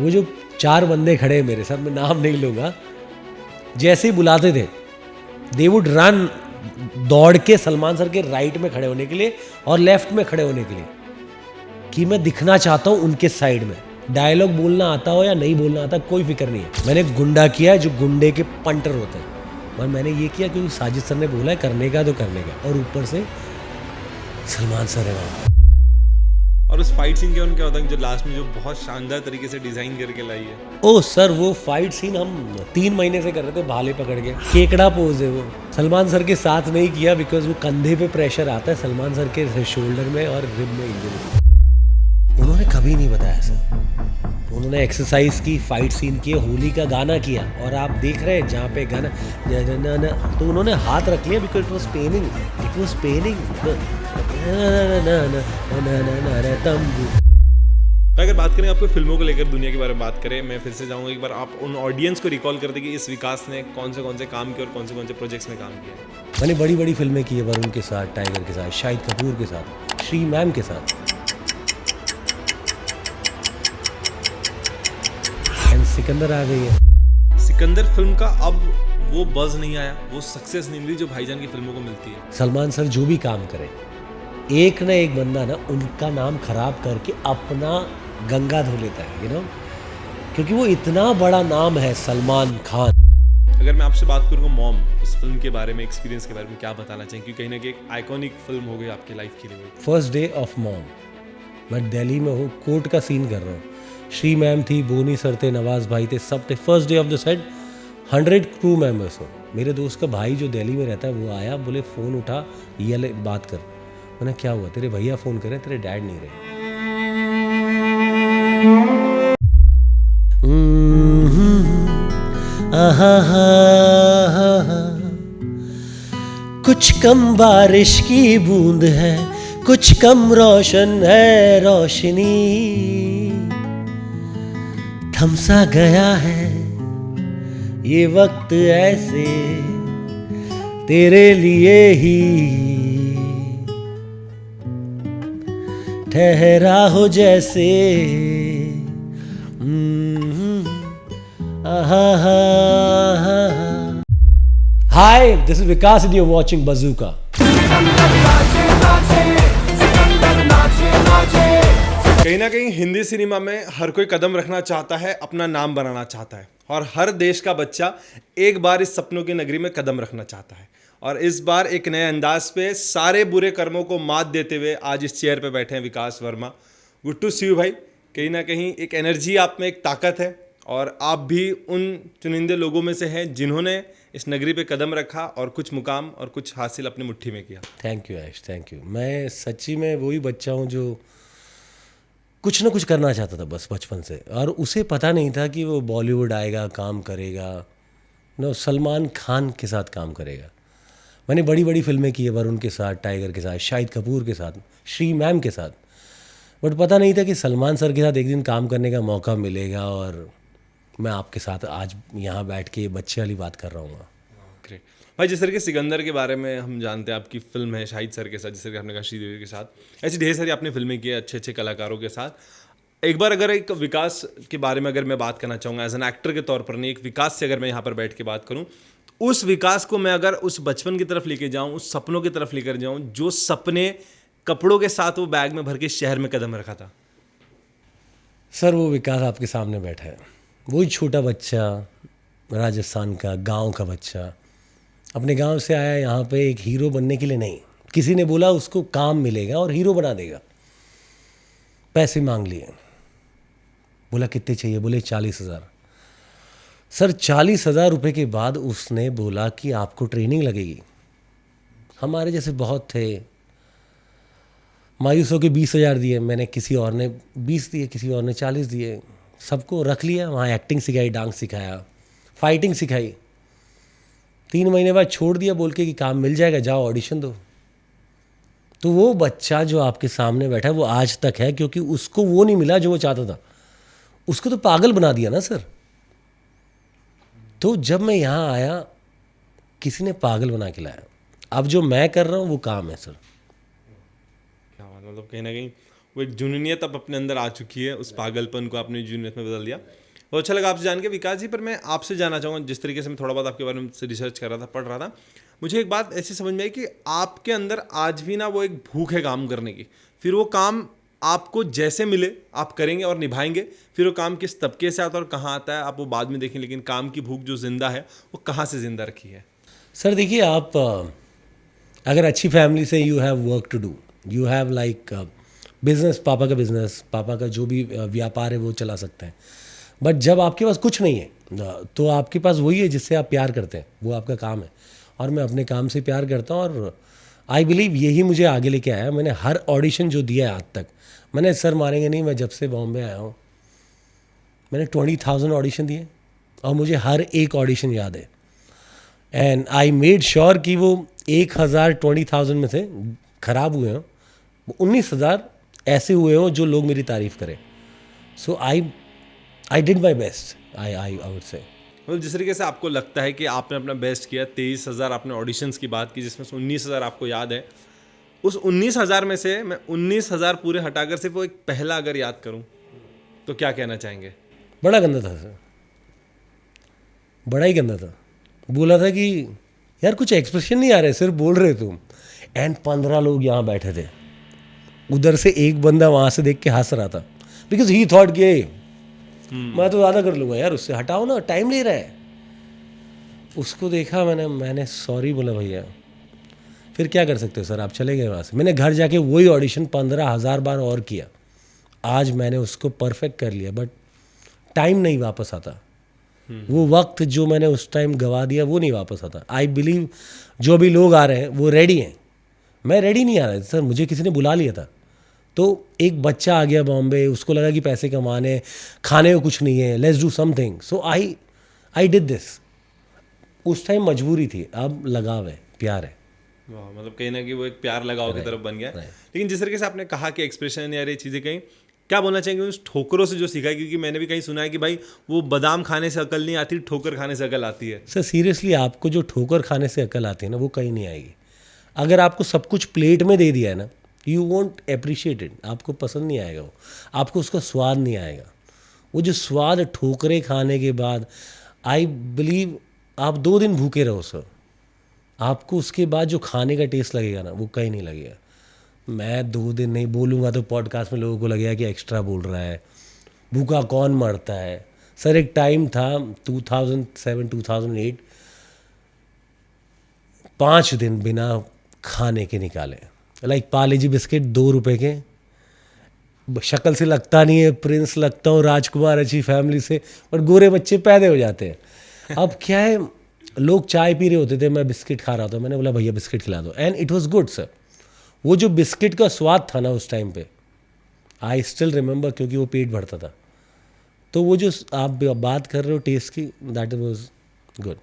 वो जो 4 बंदे खड़े हैं मेरे साथ, मैं नाम नहीं लूँगा, जैसे ही बुलाते थे दे वुड रन, दौड़ के सलमान सर के राइट में खड़े होने के लिए और लेफ्ट में खड़े होने के लिए, कि मैं दिखना चाहता हूँ उनके साइड में। डायलॉग बोलना आता हो या नहीं बोलना आता, कोई फिक्र नहीं है। मैंने गुंडा किया है जो गुंडे के पंटर होते हैं, और मैंने ये किया क्योंकि साजिद सर ने बोला है करने का तो करने का, और ऊपर से सलमान सर है वहाँ। और उस फाइट सीन के उनका होता है जो लास्ट में जो बहुत शानदार तरीके से डिजाइन करके लाई है। ओह सर, वो फाइट सीन हम 3 महीने से कर रहे थे, भाले पकड़ के, केकड़ा पोज है वो। सलमान सर के साथ नहीं किया बिकॉज वो कंधे पे प्रेशर आता है सलमान सर के शोल्डर में और रिब में इंजरी। उन्होंने कभी नहीं बताया सर। उन्होंने एक्सरसाइज की, फाइट सीन किए, होली का गाना किया, और आप देख रहे हैं जहाँ पे गाना तो उन्होंने हाथ रख लिया because it was paining, it was paining. अगर बात करें आपको फिल्मों को लेकर, दुनिया के बारे में बात करें, मैं फिर से जाऊंगा एक बार आप उन ऑडियंस को रिकॉल कर दें कि इस विकास ने कौन से काम किए और कौन से प्रोजेक्ट्स में काम किया। मैंने बड़ी बड़ी फिल्में की है, वरुण के साथ, टाइगर के साथ, शाहिद कपूर के साथ, श्री मैम के साथ, एंड सिकंदर आ गई है। सिकंदर फिल्म का अब वो बज़ नहीं आया, वो सक्सेस नहीं मिली जो भाईजान की फिल्मों को मिलती है। सलमान सर जो भी काम करे, एक ना एक बंदा ना उनका नाम खराब करके अपना गंगा धो लेता है, यू नो, क्योंकि वो इतना बड़ा नाम है सलमान खान। अगर मैं आपसे बात करूँगा मॉम, उस फिल्म के बारे में, एक्सपीरियंस के बारे में क्या बताना चाहिए, क्योंकि कहीं ना कहीं एक आइकॉनिक फिल्म हो गई आपकी लाइफ के लिए। फर्स्ट डे ऑफ मॉम, मैं दिल्ली में हूँ, कोर्ट का सीन कर रहा हूँ, श्री मैम थी, बोनी सर थे, नवाज भाई थे, सब थे। First day of the set 100 crew members हो। मेरे दोस्त का भाई जो दिल्ली में रहता है वो आया, बोले फ़ोन उठा, ये ले बात कर। मैंने क्या हुआ, तेरे भैया फ़ोन करे, तेरे डैड नहीं रहे। कुछ कम बारिश की बूंद है, कुछ कम रोशन है रोशनी, थमसा गया है ये वक्त ऐसे तेरे लिए ही, ठहरा हो जैसे hi, this is Vikas and you are watching Bazooka. कहीं ना कहीं हिंदी सिनेमा में हर कोई कदम रखना चाहता है, अपना नाम बनाना चाहता है, और हर देश का बच्चा एक बार इस सपनों की नगरी में कदम रखना चाहता है। और इस बार एक नए अंदाज पे सारे बुरे कर्मों को मात देते हुए आज इस चेयर पे बैठे हैं Vikas Verma. Good to see you भाई। कहीं ना कहीं एक एनर्जी आप में, एक ताकत है, और आप भी उन चुनिंदे लोगों में से हैं जिन्होंने इस नगरी पे कदम रखा और कुछ मुकाम और कुछ हासिल अपनी मुट्ठी में किया। Thank you Ash, thank you. मैं सच्ची में वही बच्चा हूँ जो कुछ ना कुछ करना चाहता था बस बचपन से, और उसे पता नहीं था कि वो बॉलीवुड आएगा, काम करेगा, नो सलमान खान के साथ काम करेगा। मैंने बड़ी बड़ी फिल्में की है, वरुण के साथ, टाइगर के साथ, शाहिद कपूर के साथ, श्री मैम के साथ, बट पता नहीं था कि सलमान सर के साथ एक दिन काम करने का मौका मिलेगा, और मैं आपके साथ आज यहाँ बैठ के बच्चे वाली बात कर रहा हूँ। ग्रेट भाई। जिस तरह के सिकंदर के बारे में हम जानते हैं, आपकी फिल्म है शाहिद सर के साथ, जिस तरह आपने कहा श्रीदेवी के साथ, ऐसी ढेर सारी आपने फिल्में की अच्छे अच्छे कलाकारों के साथ। एक बार अगर एक विकास के बारे में अगर मैं बात करना चाहूँगा एज एन एक्टर के तौर पर, नहीं, एक विकास से अगर मैं यहाँ पर बैठ के बात करूँ, उस विकास को मैं अगर उस बचपन की तरफ लेके जाऊँ, उस सपनों की तरफ लेकर जाऊँ, जो सपने कपड़ों के साथ वो बैग में भर के शहर में कदम रखा था। सर वो विकास आपके सामने बैठा है, वही छोटा बच्चा, राजस्थान का, गांव का बच्चा, अपने गांव से आया यहाँ पे एक हीरो बनने के लिए नहीं। किसी ने बोला उसको काम मिलेगा और हीरो बना देगा, पैसे मांग लिए, बोला कितने चाहिए, बोले 40,000। सर 40,000 रुपये के बाद उसने बोला कि आपको ट्रेनिंग लगेगी। हमारे जैसे बहुत थे, मायूस होकर 20,000 दिए, मैंने, किसी और ने 20 दिए, किसी और ने 40 दिए, सबको रख लिया। वहाँ एक्टिंग सिखाई, डांस सिखाया, फाइटिंग सिखाई। 3 महीने बाद छोड़ दिया बोल के कि काम मिल जाएगा, जाओ ऑडिशन दो। तो वो बच्चा जो आपके सामने बैठा है वो आज तक है, क्योंकि उसको वो नहीं मिला जो वो चाहता था। उसको तो पागल बना दिया ना सर। तो जब मैं यहाँ आया, किसी ने पागल बना के लाया। अब जो मैं कर रहा हूँ वो काम है सर। क्या बात, मतलब कहीं ना कहीं वो एक जुनूनियत अब अपने अंदर आ चुकी है, उस पागलपन को आपने जुनूनियत में बदल दिया। बहुत अच्छा लगा आपसे जान के विकास जी। पर मैं आपसे जानना चाहूँगा, जिस तरीके से मैं थोड़ा बहुत आपके बारे में रिसर्च कर रहा था, पढ़ रहा था, मुझे एक बात ऐसी समझ में आई कि आपके अंदर आज भी ना वो एक भूख है काम करने की। फिर वो काम आपको जैसे मिले आप करेंगे और निभाएंगे। फिर वो काम किस तबके से आता है और कहाँ आता है आप वो बाद में देखें, लेकिन काम की भूख जो जिंदा है वो कहाँ से जिंदा रखी है। सर देखिए, आप अगर अच्छी फैमिली से, you have work to do, you have like business, business, पापा का जो भी व्यापार है वो चला सकते हैं। बट जब आपके पास कुछ नहीं है तो आपके पास वही है जिससे आप प्यार करते हैं, वो आपका काम है। और मैं अपने काम से प्यार करता हूँ और आई बिलीव यही मुझे आगे लेके आया। मैंने हर ऑडिशन जो दिया है आज तक, मैंने, सर मानेंगे नहीं, मैं जब से बॉम्बे आया हूँ मैंने 20,000 ऑडिशन दिए और मुझे हर एक ऑडिशन याद है। एंड आई मेड श्योर कि वो 20,000 में से ख़राब हुए हों, 19,000 ऐसे हुए हों जो लोग मेरी तारीफ़ करें। So I did my best, I would say. मतलब जिस तरीके से आपको लगता है कि आपने अपना बेस्ट किया, 23,000 आपने ऑडिशंस की बात की जिसमें से 19,000 आपको याद है, उस 19,000 में से मैं 19,000 पूरे हटाकर सिर्फ वो एक पहला अगर याद करूं तो क्या कहना चाहेंगे? बड़ा गंदा था सर, बड़ा ही गंदा था। बोला था कि यार कुछ एक्सप्रेशन नहीं आ रहे, सिर्फ बोल रहे तुम। एंड 15 लोग यहाँ बैठे थे, उधर से एक बंदा वहाँ से देख के हंस रहा था, बिकॉज ही थॉट कि मैं तो ज़्यादा कर लूँगा यार, उससे हटाओ ना, टाइम ले रहा है। उसको देखा मैंने सॉरी बोला, भैया फिर क्या कर सकते हो सर, आप चले गए वहाँ से। मैंने घर जाके वही ऑडिशन 15,000 बार और किया। आज मैंने उसको परफेक्ट कर लिया, बट टाइम नहीं वापस आता। वो वक्त जो मैंने उस टाइम गवा दिया वो नहीं वापस आता। आई बिलीव जो भी लोग आ रहे हैं वो रेडी हैं, मैं रेडी नहीं आ रहा सर। मुझे किसी ने बुला लिया था, तो एक बच्चा आ गया बॉम्बे, उसको लगा कि पैसे कमाने, खाने को कुछ नहीं है, let's do something. So I did this. उस टाइम मजबूरी थी, अब लगाव है, प्यार है। वाह, मतलब कहीं ना कहीं वो एक प्यार लगाव की तरफ बन गया। लेकिन जिस तरीके से आपने कहा कि एक्सप्रेशन या ये चीज़ें, कहीं क्या बोलना चाहेंगे उस ठोकरों से जो सीखा है? क्योंकि मैंने भी कहीं सुना है कि भाई वो बादाम खाने से अकल नहीं आती, ठोकर खाने से अकल आती है। सर सीरियसली, आपको जो ठोकर खाने से अकल आती है ना, वो कहीं नहीं आएगी। अगर आपको सब कुछ प्लेट में दे दिया है ना, यू वोंट अप्रिशिएट इट, आपको पसंद नहीं आएगा वो, आपको उसका स्वाद नहीं आएगा। वो जो स्वाद ठोकरे खाने के बाद, आई बिलीव आप 2 दिन भूखे रहो सर, आपको उसके बाद जो खाने का टेस्ट लगेगा ना, वो कहीं नहीं लगेगा। मैं 2 दिन नहीं बोलूँगा तो पॉडकास्ट में लोगों को लगेगा कि एक्स्ट्रा बोल रहा है, भूखा कौन मरता है। सर एक टाइम था 2007-2008, 5 दिन बिना खाने के निकाले। लाइक पार्ले जी बिस्किट 2 रुपए के, शक्ल से लगता नहीं है प्रिंस, लगता हूँ राजकुमार, अच्छी फैमिली से, पर गोरे बच्चे पैदे हो जाते हैं। अब क्या है, लोग चाय पी रहे होते थे, मैं बिस्किट खा रहा था, मैंने बोला भैया बिस्किट खिला दो, and it was good sir. वो जो बिस्किट का स्वाद था ना उस टाइम पे, आई स्टिल रिमेंबर, क्योंकि वो पेट भरता था। तो वो जो आप बात कर रहे हो टेस्ट की, दैट वाज गुड।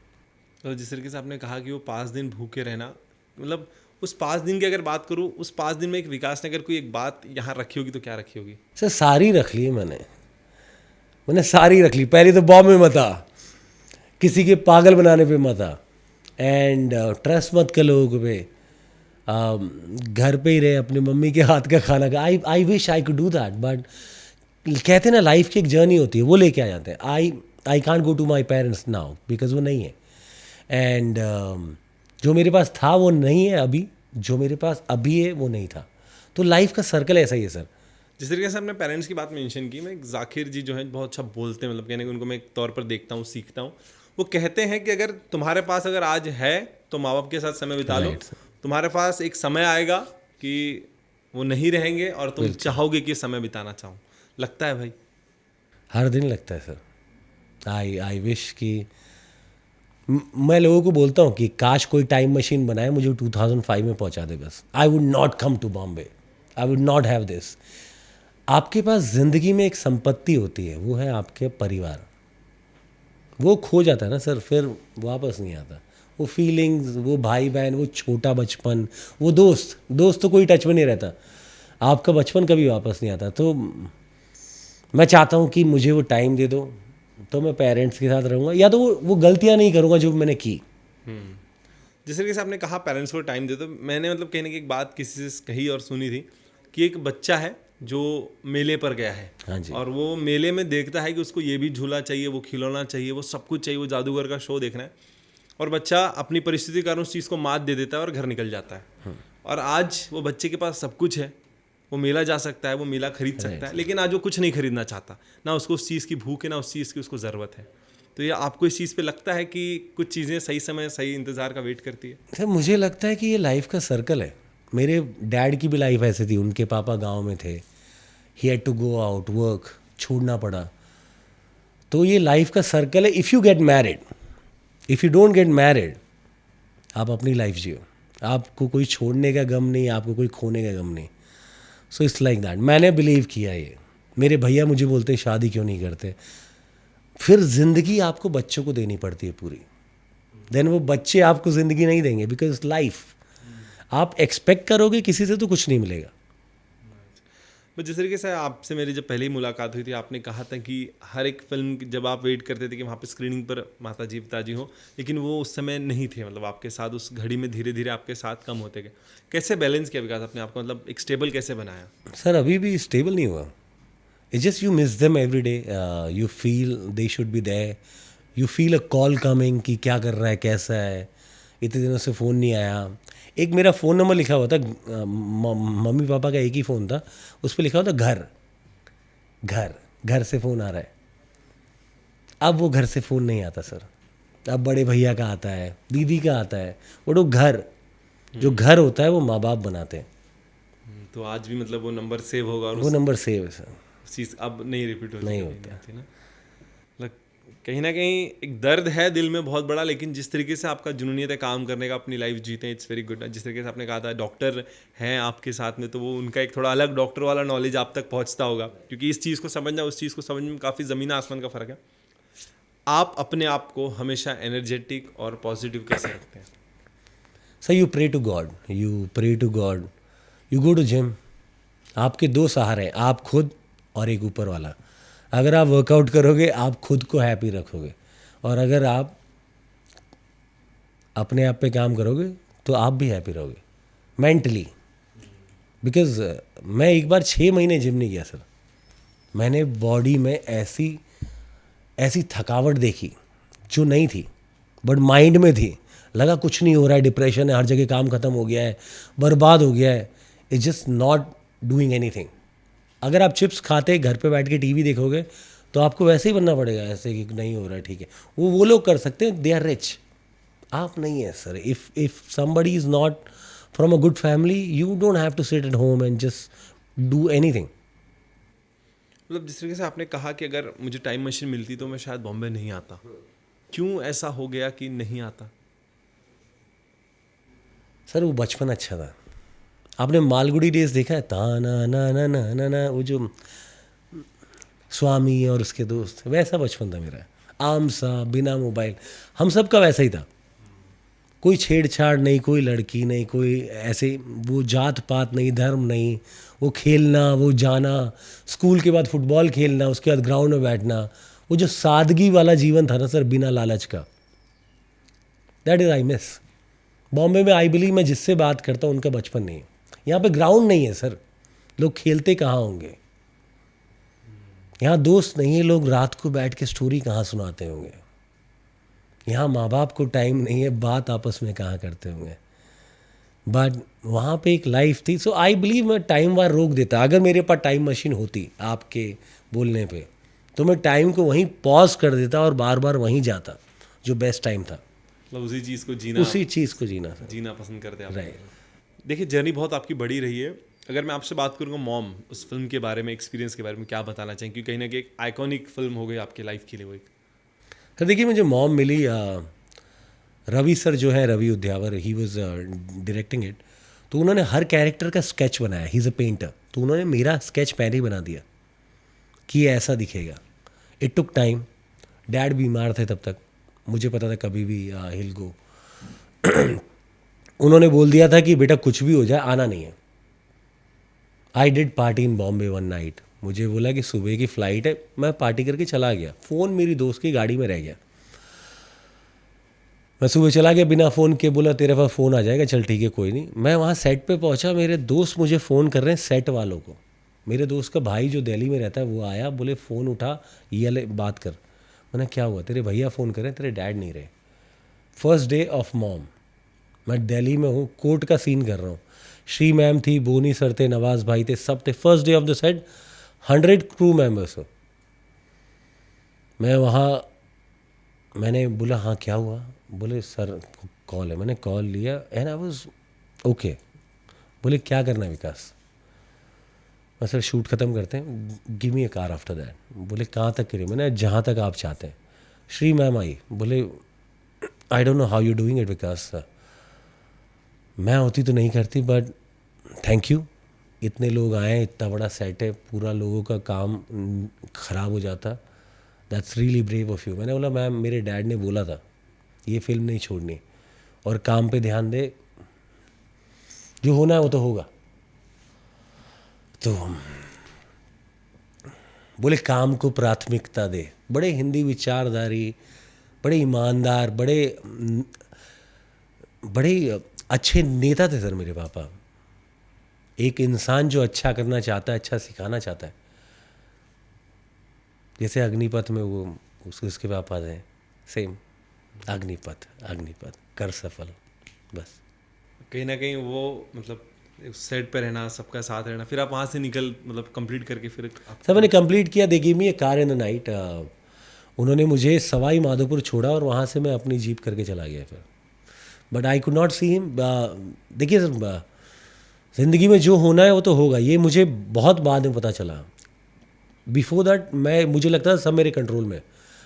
तो जिस तरीके से आपने कहा कि वो 5 दिन भूखे रहना, मतलब उस 5 दिन की अगर बात करूँ, उस 5 दिन में एक विकास ने अगर कोई एक बात यहाँ रखी होगी तो क्या रखी होगी? सर सारी रख ली मैंने सारी रख ली। पहले तो बॉम्ब में मत आ, किसी के पागल बनाने पे मत आ, एंड ट्रस्ट मत कर लोगों पे, घर पे ही रहे, अपनी मम्मी के हाथ का खाना खा। I wish I could do that, but कहते हैं ना लाइफ की एक जर्नी होती है, वो लेके आ जाते हैं। I can't go to my parents now, because वो नहीं है। एंड जो मेरे पास था वो नहीं है अभी, जो मेरे पास अभी है वो नहीं था। तो लाइफ का सर्कल ऐसा ही है सर। जिस तरीके से आपने पेरेंट्स की बात मेंशन की, मैं जाकिर जी जो है बहुत अच्छा बोलते हैं, मतलब कहने को उनको मैं एक तौर पर देखता हूँ, सीखता हूँ। वो कहते हैं कि अगर तुम्हारे पास अगर आज है तो माँ बाप के साथ समय बिता लो, तुम्हारे पास एक समय आएगा कि वो नहीं रहेंगे और तुम चाहोगे कि समय बिताना चाहो। लगता है भाई? हर दिन लगता है सर। आई विश कि मैं लोगों को बोलता हूँ कि काश कोई टाइम मशीन बनाए, मुझे 2005 में पहुँचा दे बस। I would not come to Bombay, I would not have this. आपके पास ज़िंदगी में एक संपत्ति होती है, वो है आपके परिवार। वो खो जाता है ना सर, फिर वापस नहीं आता। वो फीलिंग्स, वो भाई बहन, वो छोटा बचपन, वो दोस्त तो कोई टच में नहीं रहता। आपका बचपन कभी वापस नहीं आता। तो मैं चाहता हूँ कि मुझे वो टाइम दे दो, तो मैं पेरेंट्स के साथ रहूँगा, या तो वो गलतियाँ नहीं करूँगा जो मैंने की। जिस तरीके से आपने कहा पेरेंट्स को टाइम दे दो, मैंने मतलब कहने की एक बात किसी से कही और सुनी थी कि एक बच्चा है जो मेले पर गया है, हाँ जी। और वो मेले में देखता है कि उसको ये भी झूला चाहिए, वो खिलौना चाहिए, वो सब कुछ चाहिए, वो जादूगर का शो देखना है, और बच्चा अपनी परिस्थिति के कारण उस चीज़ को मात दे देता है और घर निकल जाता है। और आज वो बच्चे के पास सब कुछ है, वो मेला जा सकता है, वो मेला खरीद सकता है, लेकिन आज वो कुछ नहीं खरीदना चाहता, ना उसको उस चीज़ की भूख है, ना उस चीज़ की उसको ज़रूरत है। तो ये आपको इस चीज़ पे लगता है कि कुछ चीज़ें सही समय सही इंतज़ार का वेट करती है? सर मुझे लगता है कि ये लाइफ का सर्कल है। मेरे डैड की भी लाइफ ऐसी थी, उनके पापा गांव में थे, he had to go out work, छोड़ना पड़ा। तो ये लाइफ का सर्कल है। If you get married, if you don't get married, आप अपनी लाइफ जियो, आपको कोई छोड़ने का गम नहीं, आपको कोई खोने का गम नहीं। So it's like that. मैंने बिलीव किया ये। मेरे भैया मुझे बोलते हैं शादी क्यों नहीं करते, फिर ज़िंदगी आपको बच्चों को देनी पड़ती है पूरी, देन वो बच्चे आपको ज़िंदगी नहीं देंगे, बिकॉज लाइफ आप एक्सपेक्ट करोगे किसी से तो कुछ नहीं मिलेगा। बट जिस तरीके से आपसे मेरी जब पहली मुलाकात हुई थी, आपने कहा था कि हर एक फिल्म जब आप वेट करते थे कि वहाँ पे स्क्रीनिंग पर माता जी पिताजी हो, लेकिन वो उस समय नहीं थे, मतलब आपके साथ उस घड़ी में धीरे धीरे आपके साथ कम होते गए। कैसे बैलेंस किया विकास अपने आप को, मतलब एक स्टेबल कैसे बनाया? सर अभी भी स्टेबल नहीं हुआ। It's just you miss them every day, you feel they should be there, you feel a call coming कि क्या कर रहा है, कैसा है, इतने दिनों से फ़ोन नहीं आया। एक मेरा फ़ोन नंबर लिखा हुआ था, मम्मी पापा का एक ही फ़ोन था, उस पर लिखा हुआ था घर घर घर से फ़ोन आ रहा है। अब वो घर से फ़ोन नहीं आता सर, अब बड़े भैया का आता है, दीदी का आता है। वो लोग घर, जो घर होता है वो माँ बाप बनाते हैं। तो आज भी मतलब वो नंबर सेव होगा और वो नंबर सेव है सर, चीज़ अब नहीं रिपीट होती, नहीं कभी होता। आती ना। मतलब कहीं ना कहीं एक दर्द है दिल में बहुत बड़ा, लेकिन जिस तरीके से आपका जुनूनियत है काम करने का, अपनी लाइफ जीते हैं, इट्स वेरी गुड। जिस तरीके से आपने कहा था डॉक्टर हैं आपके साथ में, तो वो उनका एक थोड़ा अलग डॉक्टर वाला नॉलेज आप तक पहुंचता होगा, क्योंकि इस चीज़ को समझना उस चीज़ को समझने में काफ़ी ज़मीन आसमान का फ़र्क है। आप अपने आप को हमेशा एनर्जेटिक और पॉजिटिव कैसे रखते हैं? Sir you pray to God, you pray to God, you go to gym. आपके दो सहारे हैं, आप खुद और एक ऊपर वाला। अगर आप वर्कआउट करोगे आप खुद को हैप्पी रखोगे, और अगर आप अपने आप पे काम करोगे तो आप भी हैप्पी रहोगे मेंटली। बिकॉज मैं एक बार 6 महीने जिम नहीं गया सर, मैंने बॉडी में ऐसी ऐसी थकावट देखी जो नहीं थी, बट माइंड में थी। लगा कुछ नहीं हो रहा है, डिप्रेशन है, हर जगह काम खत्म हो गया है, बर्बाद हो गया है, it's just not doing anything. अगर आप चिप्स खाते घर पे बैठ के टीवी देखोगे तो आपको वैसे ही बनना पड़ेगा, ऐसे कि नहीं हो रहा है, ठीक है। वो लोग कर सकते हैं, दे आर रिच, आप नहीं है sir. If somebody is not from a good family, you don't have to sit at home and just do anything. मतलब जिस तरीके से आपने कहा कि अगर मुझे टाइम मशीन मिलती तो मैं शायद बॉम्बे नहीं आता, क्यों ऐसा हो गया कि नहीं आता? सर वो बचपन अच्छा था। आपने मालगुडी डेज देखा है, ताना ना ना ना ना ना, वो जो स्वामी और उसके दोस्त, वैसा बचपन था मेरा, आम सा, बिना मोबाइल। हम सब का वैसा ही था, कोई छेड़छाड़ नहीं, कोई लड़की नहीं, कोई ऐसे वो जात पात नहीं, धर्म नहीं, वो खेलना, वो जाना, स्कूल के बाद फुटबॉल खेलना, उसके बाद ग्राउंड में बैठना, वो जो सादगी वाला जीवन था ना सर, बिना लालच का, that is I miss. Bombay में आई बिलीव मैं जिससे बात करता हूँ उनका बचपन नहीं है। यहाँ पे ग्राउंड नहीं है सर, लोग खेलते कहाँ होंगे, यहाँ दोस्त नहीं है, लोग रात को बैठ के स्टोरी कहाँ सुनाते होंगे, यहाँ माँ बाप को टाइम नहीं है, बात आपस में कहाँ करते होंगे। बट वहाँ पे एक लाइफ थी। सो आई बिलीव मैं टाइम वार रोक देता। अगर मेरे पास टाइम मशीन होती आपके बोलने पे, तो मैं टाइम को वहीं पॉज कर देता और बार बार वहीं जाता जो बेस्ट टाइम था, मतलब उसी चीज़ को जीना, उसी चीज़ को जीना था। जीना पसंद करते हैं आप। राइट। देखिए जर्नी बहुत आपकी बड़ी रही है। अगर मैं आपसे बात करूँगा मॉम, उस फिल्म के बारे में, एक्सपीरियंस के बारे में क्या बताना चाहेंगे, क्योंकि कहीं ना कहीं एक आइकॉनिक फिल्म हो गई आपकी लाइफ के लिए वो एक। तो देखिए मुझे मॉम मिली, रवि सर जो है, Ravi Udyavar, he was directing it. तो उन्होंने हर कैरेक्टर का स्केच बनाया, ही इज़ अ पेंटर, तो उन्होंने मेरा स्केच पहले ही बना दिया कि ये ऐसा दिखेगा। इट टुक टाइम, डैड बीमार थे तब तक, मुझे पता था कभी भी हिल गो। उन्होंने बोल दिया था कि बेटा कुछ भी हो जाए आना नहीं है। I did party in Bombay one night, मुझे बोला कि सुबह की फ़्लाइट है, मैं पार्टी करके चला गया। फ़ोन मेरी दोस्त की गाड़ी में रह गया, मैं सुबह चला गया बिना फ़ोन के, बोला तेरे पास फ़ोन आ जाएगा, चल ठीक है कोई नहीं। मैं वहाँ सेट पे पहुँचा, मेरे दोस्त मुझे फ़ोन कर रहे हैं, सेट वालों को, मेरे दोस्त का भाई जो दिल्ली में रहता है वो आया, बोले फ़ोन उठा, ये ले बात कर। मैंने क्या हुआ, तेरे भैया फ़ोन करें, तेरे डैड नहीं रहे। फर्स्ट डे ऑफ मॉम, मैं दिल्ली में हूँ, कोर्ट का सीन कर रहा हूँ। श्री मैम थी, बोनी सर थे, नवाज भाई थे, सब थे। First day of the set, 100 crew members हो। मैं वहाँ, मैंने बोला हाँ क्या हुआ, बोले सर कॉल है। मैंने कॉल लिया एंड आई वाज ओके। बोले क्या करना है विकास, मैं सर शूट ख़त्म करते हैं, give me a car after that. बोले कहाँ तक करिए, मैंने जहाँ तक आप चाहते हैं। श्री मैम आई, बोले I don't know how you doing it Vikas, मैं होती तो नहीं करती बट थैंक यू, इतने लोग आए, इतना बड़ा सेट है, पूरा लोगों का काम ख़राब हो जाता, that's really brave of you. मैंने बोला मैम मेरे डैड ने बोला था ये फिल्म नहीं छोड़नी और काम पे ध्यान दे, जो होना है वो तो होगा। तो बोले काम को प्राथमिकता दे। बड़े हिंदी विचारधारी, बड़े ईमानदार, बड़े अच्छे नेता थे सर मेरे पापा। एक इंसान जो अच्छा करना चाहता है, अच्छा सिखाना चाहता है, जैसे अग्निपथ में वो उसके पापा थे, सेम अग्निपथ कर सफल, बस। कहीं ना कहीं वो मतलब सेट पे रहना, सबका साथ रहना, फिर आप वहाँ से निकल मतलब कंप्लीट करके फिर सर मैंने कंप्लीट किया, they give me A car in the night. उन्होंने मुझे सवाई माधोपुर छोड़ा और वहाँ से मैं अपनी जीप करके चला गया फिर। But I could not see him. देखिए सर, ज़िंदगी में जो होना है वो तो होगा, ये मुझे बहुत बाद में पता चला। बिफोर दैट मुझे लगता था सब मेरे कंट्रोल में,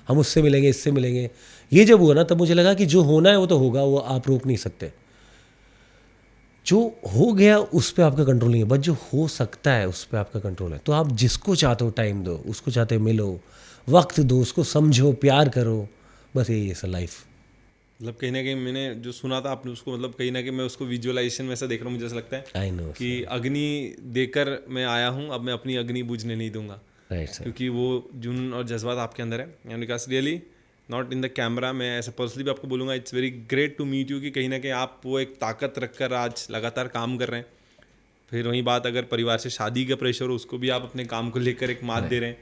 हम उससे मिलेंगे, इससे मिलेंगे। ये जब हुआ ना तब मुझे लगा कि जो होना है वो तो होगा, वो आप रोक नहीं सकते। जो हो गया उस पर आपका कंट्रोल नहीं है, बट जो हो सकता है उस पर आपका कंट्रोल है। तो आप जिसको चाहते हो टाइम दो, उसको चाहते हो मिलो, वक्त दो, उसको समझो, प्यार करो, बस यही है सर लाइफ। मतलब कहीं ना कहीं मैंने जो सुना था आपने उसको, मतलब कहीं ना कहीं मैं उसको विजुअलाइजेशन में ऐसा देख रहा हूँ, मुझे ऐसा लगता है आई नो कि अग्नि देकर मैं आया हूँ, अब मैं अपनी अग्नि बुझने नहीं दूंगा। Right sir. क्योंकि वो जुनून और जज्बात आपके अंदर है। And because really not in the camera, मैं ऐसा पर्सनली भी आपको बोलूँगा, it's very great to meet you कि कहीं ना कहीं आप वो एक ताकत रखकर आज लगातार काम कर रहे हैं। फिर वही बात, अगर परिवार से शादी का प्रेशर हो, उसको भी आप अपने काम को लेकर एक मात दे रहे हैं।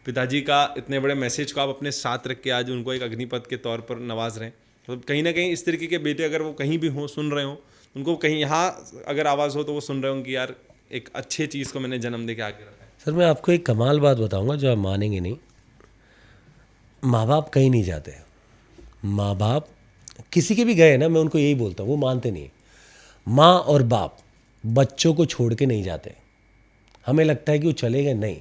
पिताजी का इतने बड़े मैसेज को आप अपने साथ रख के आज उनको एक अग्निपथ के तौर पर नवाज रहे हैं। मतलब कहीं ना कहीं इस तरीके के बेटे अगर वो कहीं भी हों, सुन रहे हों, उनको कहीं यहाँ अगर आवाज़ हो तो वो सुन रहे हों कि यार एक अच्छे चीज़ को मैंने जन्म दे के आगे रखा है। सर मैं आपको एक कमाल बात बताऊंगा जो आप मानेंगे नहीं। माँ बाप कहीं नहीं जाते। माँ बाप किसी के भी गए ना, मैं उनको यही बोलता हूँ, वो मानते नहीं। माँ और बाप बच्चों को छोड़ के नहीं जाते। हमें लगता है कि वो चले गए, नहीं।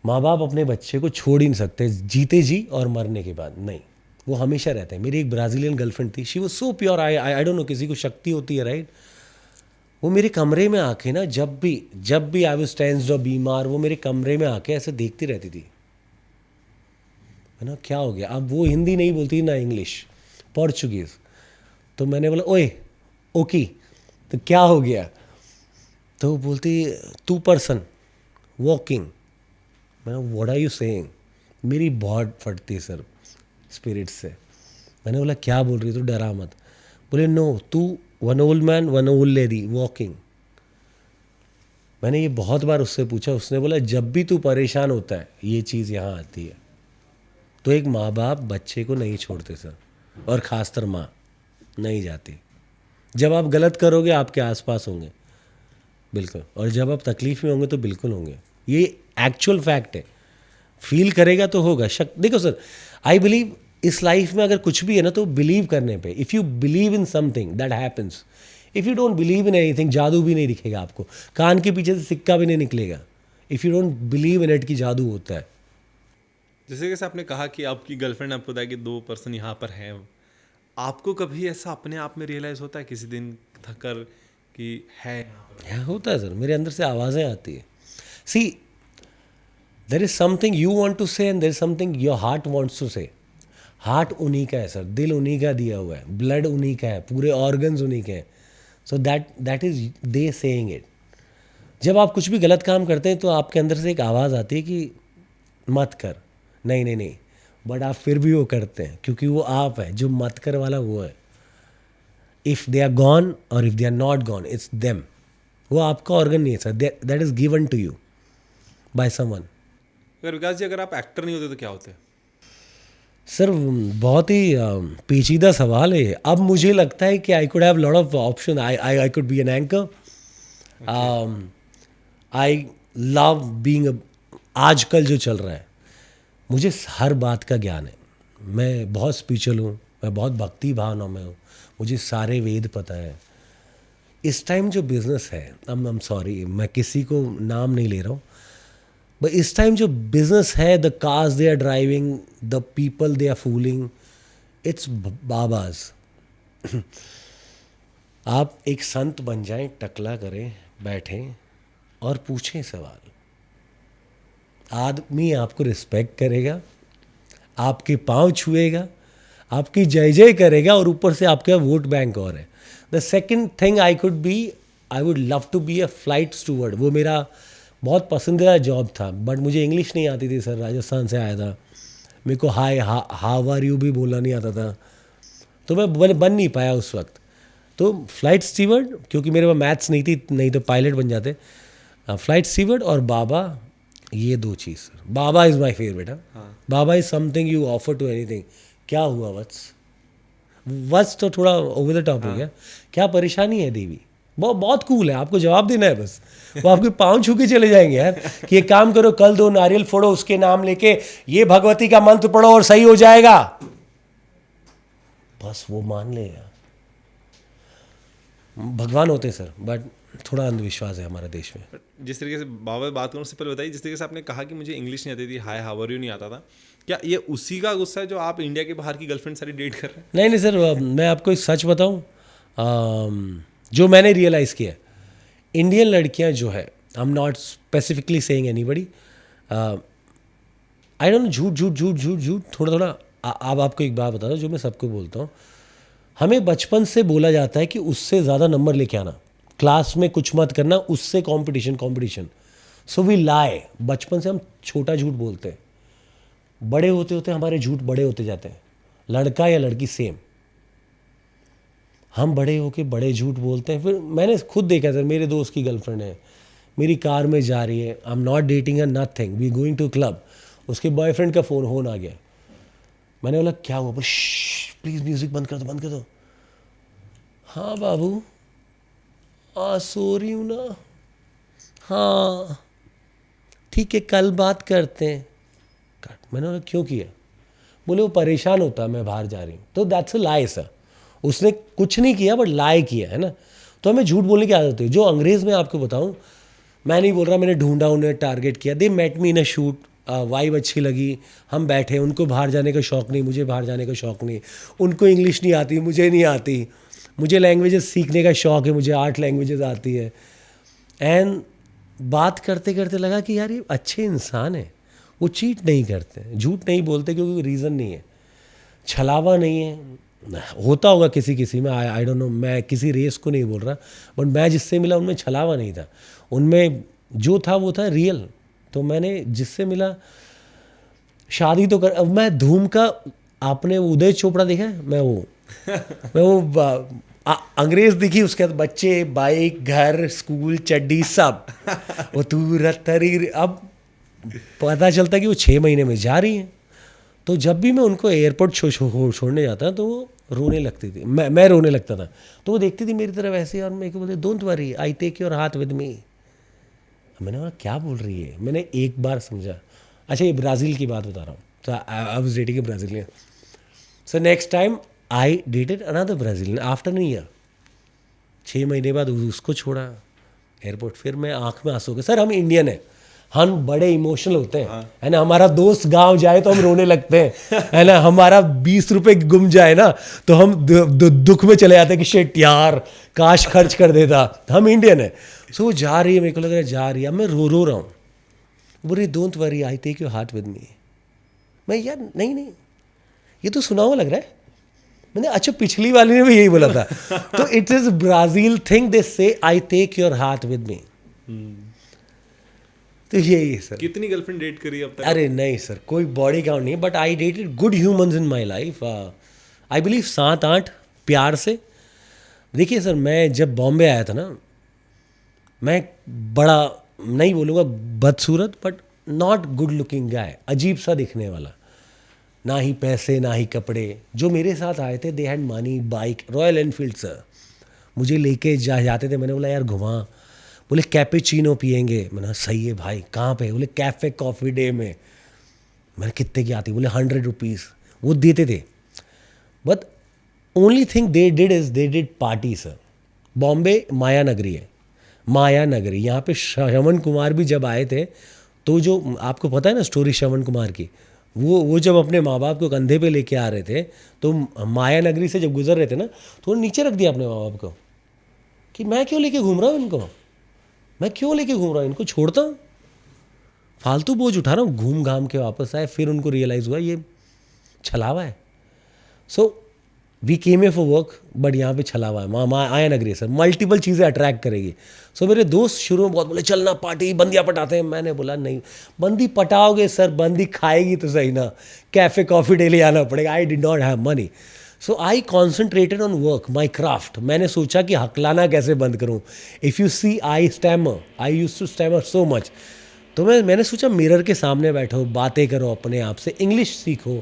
माँ बाप अपने बच्चे को छोड़ ही नहीं सकते, जीते जी और मरने के बाद नहीं, वो हमेशा रहते हैं। मेरी एक ब्राज़ीलियन गर्लफ्रेंड थी, she was so pure. I don't no, किसी को शक्ति होती है राइट। वो मेरे कमरे में आके ना, जब भी आई वाज टेंस्ड और बीमार, वो मेरे कमरे में आके ऐसे देखती रहती थी, है ना क्या हो गया। अब वो हिंदी नहीं बोलती ना इंग्लिश, पोर्चुगीज़। तो मैंने बोला ओए ओके, तो क्या हो गया। तो वो बोलती 2% वॉकिंग। मैं व्हाट आर यू सेइंग। मेरी बहुत फटती सर स्पिरिट से। मैंने बोला क्या बोल रही, तो डरा मत। बोले नो, तू one old man one old lady walking. मैंने ये बहुत बार उससे पूछा, उसने बोला जब भी तू परेशान होता है ये चीज़ यहाँ आती है। तो एक माँ बाप बच्चे को नहीं छोड़ते सर, और ख़ासकर माँ नहीं जाती। जब आप गलत करोगे आपके आसपास होंगे बिल्कुल, और जब आप तकलीफ़ में होंगे तो बिल्कुल होंगे। ये एक्चुअल फैक्ट है। फील करेगा तो होगा शक। देखो सर, आई बिलीव इस लाइफ में अगर कुछ भी है ना तो बिलीव करने पे। If you believe in something that happens. If you don't believe in anything, जादू भी नहीं दिखेगा आपको, कान के पीछे से सिक्का भी नहीं निकलेगा। If you don't believe in it कि जादू होता है। जैसे कैसे आपने कहा कि आपकी गर्लफ्रेंड आपको बताया कि 2% यहाँ पर हैं, आपको कभी ऐसा अपने आप में रियलाइज़ होता है किसी दिन थककर कि है यहाँ पर? हाँ, होता है सर, मेरे अंदर से आवाज़ें आती है। See there is something you want to say and there is something your heart wants to say. Heart उन्हीं का है सर, दिल उन्हीं का दिया हुआ है, ब्लड उन्हीं का है, पूरे ऑर्गन्स उन्हीं के हैं। So that is they saying it. जब आप कुछ भी गलत काम करते हैं तो आपके अंदर से एक आवाज़ आती है कि मत कर, नहीं नहीं नहीं, बट आप फिर भी वो करते हैं क्योंकि वो आप है। जो मत कर वाला वो है। इफ़ दे आर गॉन और if they are not gone, it's them. वो आपका ऑर्गन नहीं है sir, that is given to you. By someone. अगर विकास जी, अगर आप एक्टर नहीं होते तो क्या होते? सर बहुत ही पेचीदा सवाल है। अब मुझे लगता है कि I could have lot of option. I could be an anchor. I love being. आजकल जो चल रहा है, मुझे हर बात का ज्ञान है। मैं बहुत स्पिरिचुअल हूँ, मैं बहुत भक्ति भावना में हूँ, मुझे सारे वेद पता है। इस टाइम जो बिजनेस है, आई एम सॉरी मैं किसी को नाम नहीं ले रहा हूँ, बट इस टाइम जो बिजनेस है, the cars they are driving, the people they are fooling, it's babas. आप एक संत बन जाएं, टकला करें, बैठें और पूछें सवाल। आदमी आपको रिस्पेक्ट करेगा, आपके पांव छुएगा, आपकी जय जय करेगा, और ऊपर से आपका वोट बैंक और है। The second thing I would love to be a flight steward. वो मेरा बहुत पसंदीदा जॉब था, बट मुझे इंग्लिश नहीं आती थी सर। राजस्थान से आया था, मेरे को हाय हाउ आर यू भी बोलना नहीं आता था, तो मैं बन नहीं पाया उस वक्त। तो फ्लाइट स्टीवर्ड, क्योंकि मेरे पास मैथ्स नहीं थी, नहीं तो पायलट बन जाते। फ्लाइट स्टीवर्ड और बाबा, ये दो चीज़ sir. Baba is my favourite. हाँ, baba is something you offer to anything. क्या हुआ वत्स तो थोड़ा ओवर द टॉप हो गया। क्या परेशानी है देवी? बहुत कूल है, आपको जवाब देना है बस। वो आपके पाँव छू के चले जाएंगे यार कि एक काम करो, कल 2 नारियल फोड़ो, उसके नाम लेके ये भगवती का मंत्र पढ़ो और सही हो जाएगा। बस वो मान लेगा। भगवान होते हैं सर, बट थोड़ा अंधविश्वास है हमारे देश में। जिस तरीके से बाबा बात करूँ, उससे पहले बताइए, जिस तरीके से आपने कहा कि मुझे इंग्लिश नहीं आती थी, हाय हाउ आर यू नहीं आता था, क्या ये उसी का गुस्सा है जो आप इंडिया के बाहर की गर्लफ्रेंड सारी डेट कर रहे हैं? नहीं सर, मैं आपको एक सच बताऊं, जो मैंने रियलाइज़ किया, इंडियन लड़कियां जो है, I am not specifically saying anybody, I don't no, झूठ थोड़ा अब आपको एक बात बता दो जो मैं सबको बोलता हूँ। हमें बचपन से बोला जाता है कि उससे ज़्यादा नंबर लेके आना, क्लास में कुछ मत करना, उससे कंपटीशन। सो वी लाई। बचपन से हम छोटा झूठ बोलते हैं, बड़े होते होते हमारे झूठ बड़े होते जाते हैं। लड़का या लड़की सेम, हम बड़े होके बड़े झूठ बोलते हैं। फिर मैंने खुद देखा सर, मेरे दोस्त की गर्लफ्रेंड है, मेरी कार में जा रही है, I am not dating a nothing, we going to club, उसके बॉयफ्रेंड का फ़ोन आ गया। मैंने बोला क्या हुआ? प्लीज़ म्यूज़िक बंद कर दो। हाँ बाबू, सो रही हूँ ना। हाँ ठीक है, कल बात करते हैं। मैंने बोला क्यों किया? बोले वो परेशान होता है, मैं बाहर जा रही हूँ। तो दैट्स अ लाई सर। उसने कुछ नहीं किया, बट लाई किया है ना। तो हमें झूठ बोलने की आदत है। जो अंग्रेज़ में आपको बताऊँ, मैं नहीं बोल रहा मैंने ढूंढा, उन्हें टारगेट किया। They met me in a shoot, vibe अच्छी लगी, हम बैठे। उनको बाहर जाने का शौक़ नहीं, मुझे बाहर जाने का शौक़ नहीं। उनको इंग्लिश नहीं आती, मुझे नहीं आती। मुझे लैंग्वेजेस सीखने का शौक़ है, मुझे 8 लैंग्वेजेस आती है। एंड बात करते करते लगा कि यार ये अच्छे इंसान है, वो चीट नहीं करते, झूठ नहीं बोलते, क्योंकि रीज़न नहीं है, छलावा नहीं है। होता होगा किसी में, आई डोंट नो, मैं किसी रेस को नहीं बोल रहा, बट मैं जिससे मिला उनमें छलावा नहीं था। उनमें जो था वो था रियल। तो मैंने जिससे मिला, शादी तो कर। अब मैं धूम का, आपने उदय चोपड़ा देखा है? मैं वो अंग्रेज दिखी, उसके बाद बच्चे, बाइक, घर, स्कूल, चड्डी, सब वो तरी। अब पता चलता कि वो 6 महीने में जा रही हैं। तो जब भी मैं उनको एयरपोर्ट छोड़ने जाता तो वो रोने लगती थी, मैं रोने लगता था। तो वो देखती थी मेरी तरफ ऐसे, और मेरे को बोलते don't worry, I take your हाथ विद मी। मैंने बोला क्या बोल रही है? मैंने एक बार समझा। अच्छा, ये ब्राज़ील की बात बता रहा हूँ। तो I was dating a Brazilian. So next time I dated another Brazilian after an year. 6 महीने बाद उसको छोड़ा एयरपोर्ट। फिर मैं आँख में आंसू हो गए। सर हम इंडियन हैं, हम बड़े इमोशनल होते हैं, है ना। हमारा दोस्त गांव जाए तो हम रोने लगते हैं, है ना। हमारा 20 रुपए गुम जाए ना तो हम दुख में चले जाते हैं कि शिट यार, काश खर्च कर देता। हम इंडियन है। सो वो जा रही है, मेरे को लग रहा है जा रही है। अब मैं रो रहा हूँ। बोले don't worry, I take your heart with me. मैं यार नहीं, ये तो सुना हुआ लग रहा है। मैंने अच्छा, पिछली वाली ने भी यही बोला था। तो it is Brazil thing, they say I take your heart with me. तो यही है सर। कितनी गर्लफ्रेंड डेट करी अब तक? अरे नहीं सर, कोई बॉडी काउंट नहीं, but I dated good humans in my life. I believe 7-8 प्यार से। देखिए सर, मैं जब बॉम्बे आया था ना, मैं बड़ा नहीं बोलूँगा बदसूरत, but not good looking guy, अजीब सा दिखने वाला, ना ही पैसे ना ही कपड़े। जो मेरे साथ आए थे they had money, bike, royal Enfield sir, मुझे लेके जाते थे। मैंने बोला यार घुमा, बोले कैपेचिनो पियेंगे। मैंने सही है भाई, कहाँ पे? बोले कैफ़े कॉफ़ी डे में। मैंने कितने की आती? बोले 100 रुपीज़। वो देते थे, but only thing they did is they did party sir. Bombay माया नगरी है, माया नगरी। यहाँ पे श्रवण कुमार भी जब आए थे, तो जो आपको पता है ना स्टोरी श्रवण कुमार की, वो जब अपने माँ बाप को कंधे पे लेके आ रहे थे, तो माया नगरी से जब गुजर रहे थे ना, तो उन्होंने नीचे रख दिया अपने माँ बाप को कि मैं क्यों लेके घूम रहा हूँ इनको, मैं क्यों लेके घूम रहा हूँ इनको, छोड़ता हूँ, फालतू बोझ उठा रहा हूँ। घूम घाम के वापस आए, फिर उनको रियलाइज़ हुआ ये छलावा है। So we came a for work, but यहाँ पे छलावा है। माया नगरी सर, मल्टीपल चीज़ें अट्रैक्ट करेगी। सो मेरे दोस्त शुरू में बहुत बोले चलना पार्टी, बंदियाँ पटाते हैं। मैंने बोला नहीं, बंदी पटाओगे सर, बंदी खाएगी तो सही ना, कैफ़े कॉफ़ी डेली आना पड़ेगा। I did not have money, so I concentrated on work, my craft. मैंने सोचा कि हकलाना कैसे बंद करूँ। If you see I stammer, I use to stammer so much. तो मैंने सोचा मिरर के सामने बैठो, बातें करो अपने आप से, इंग्लिश सीखो,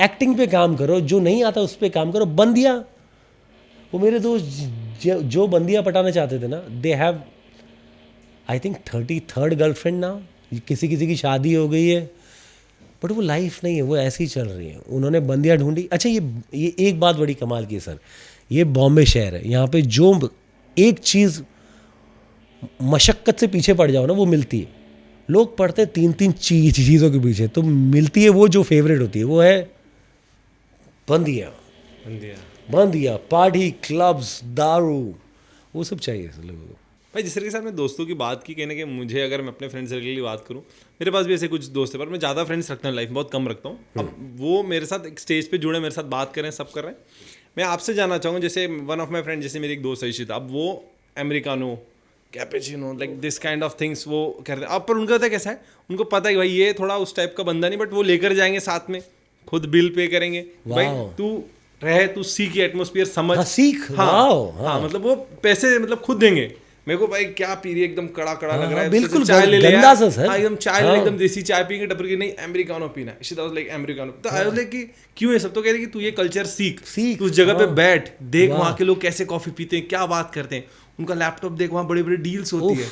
एक्टिंग पे काम करो, जो नहीं आता उस पर काम करो। बंदियाँ, वो मेरे दोस्त जो बंदियाँ पटाना चाहते थे ना, they have I think 33rd girlfriend now. किसी किसी की शादी हो गई है, बट वो लाइफ नहीं है, वो ऐसी ही चल रही है। उन्होंने बंदियाँ ढूंढी। अच्छा, ये एक बात बड़ी कमाल की है सर, ये बॉम्बे शहर है, यहाँ पे जो एक चीज़ मशक्क़त से पीछे पड़ जाओ ना, वो मिलती है। लोग पढ़ते 3-3 चीज़ों के पीछे, तो मिलती है वो जो फेवरेट होती है, वो है बंदियाँ। बंदियाँ, पार्टी, क्लब्स, दारू, वो सब चाहिए लोगों को। भाई जिस तरीके से आपने दोस्तों की बात की, कहने के मुझे अगर मैं अपने फ्रेंड सर्कल की बात करूँ, मेरे पास भी ऐसे कुछ दोस्त हैं, पर मैं ज़्यादा फ्रेंड्स रखता हूँ लाइफ में, बहुत कम रखता हूँ। अब वो मेरे साथ एक स्टेज पे जुड़े, मेरे साथ बात कर रहे हैं, सब कर रहे हैं। मैं आपसे जानना चाहूँगा, जैसे वन ऑफ माई फ्रेंड, जैसे मेरी एक दोस्त है, अब वो americano, cappuccino, like this kind of things वो करते हैं। अब पर उनका पता कैसा है, उनको पता है कि भाई ये थोड़ा उस टाइप का बंदा नहीं, बट वो लेकर जाएंगे साथ में, खुद बिल पे करेंगे। भाई तू रहे, तू सीख, एटमोस्फियर समझ, सीख। हाँ, मतलब वो पैसे मतलब खुद देंगे। मेरे को भाई क्या पी रही है, एकदम कड़ा कड़ा लग रहा है, बिल्कुल चाय ले गंदा सा सर। एकदम चाय ले, एकदम देसी चाय पियेंगे, टपर की नहीं, अमेरिकानो पीना है। इसी तरह लाइक अमेरिकानो, तो आई वाज लाइक कि क्यों है, सब तो कह रहे कि तू ये कल्चर सीख, तू उस जगह पे बैठ, देख वहाँ के लोग कैसे कॉफी पीते हैं, क्या बात करते हैं, उनका लैपटॉप देख, वहाँ बड़ी बड़ी डील्स होती है।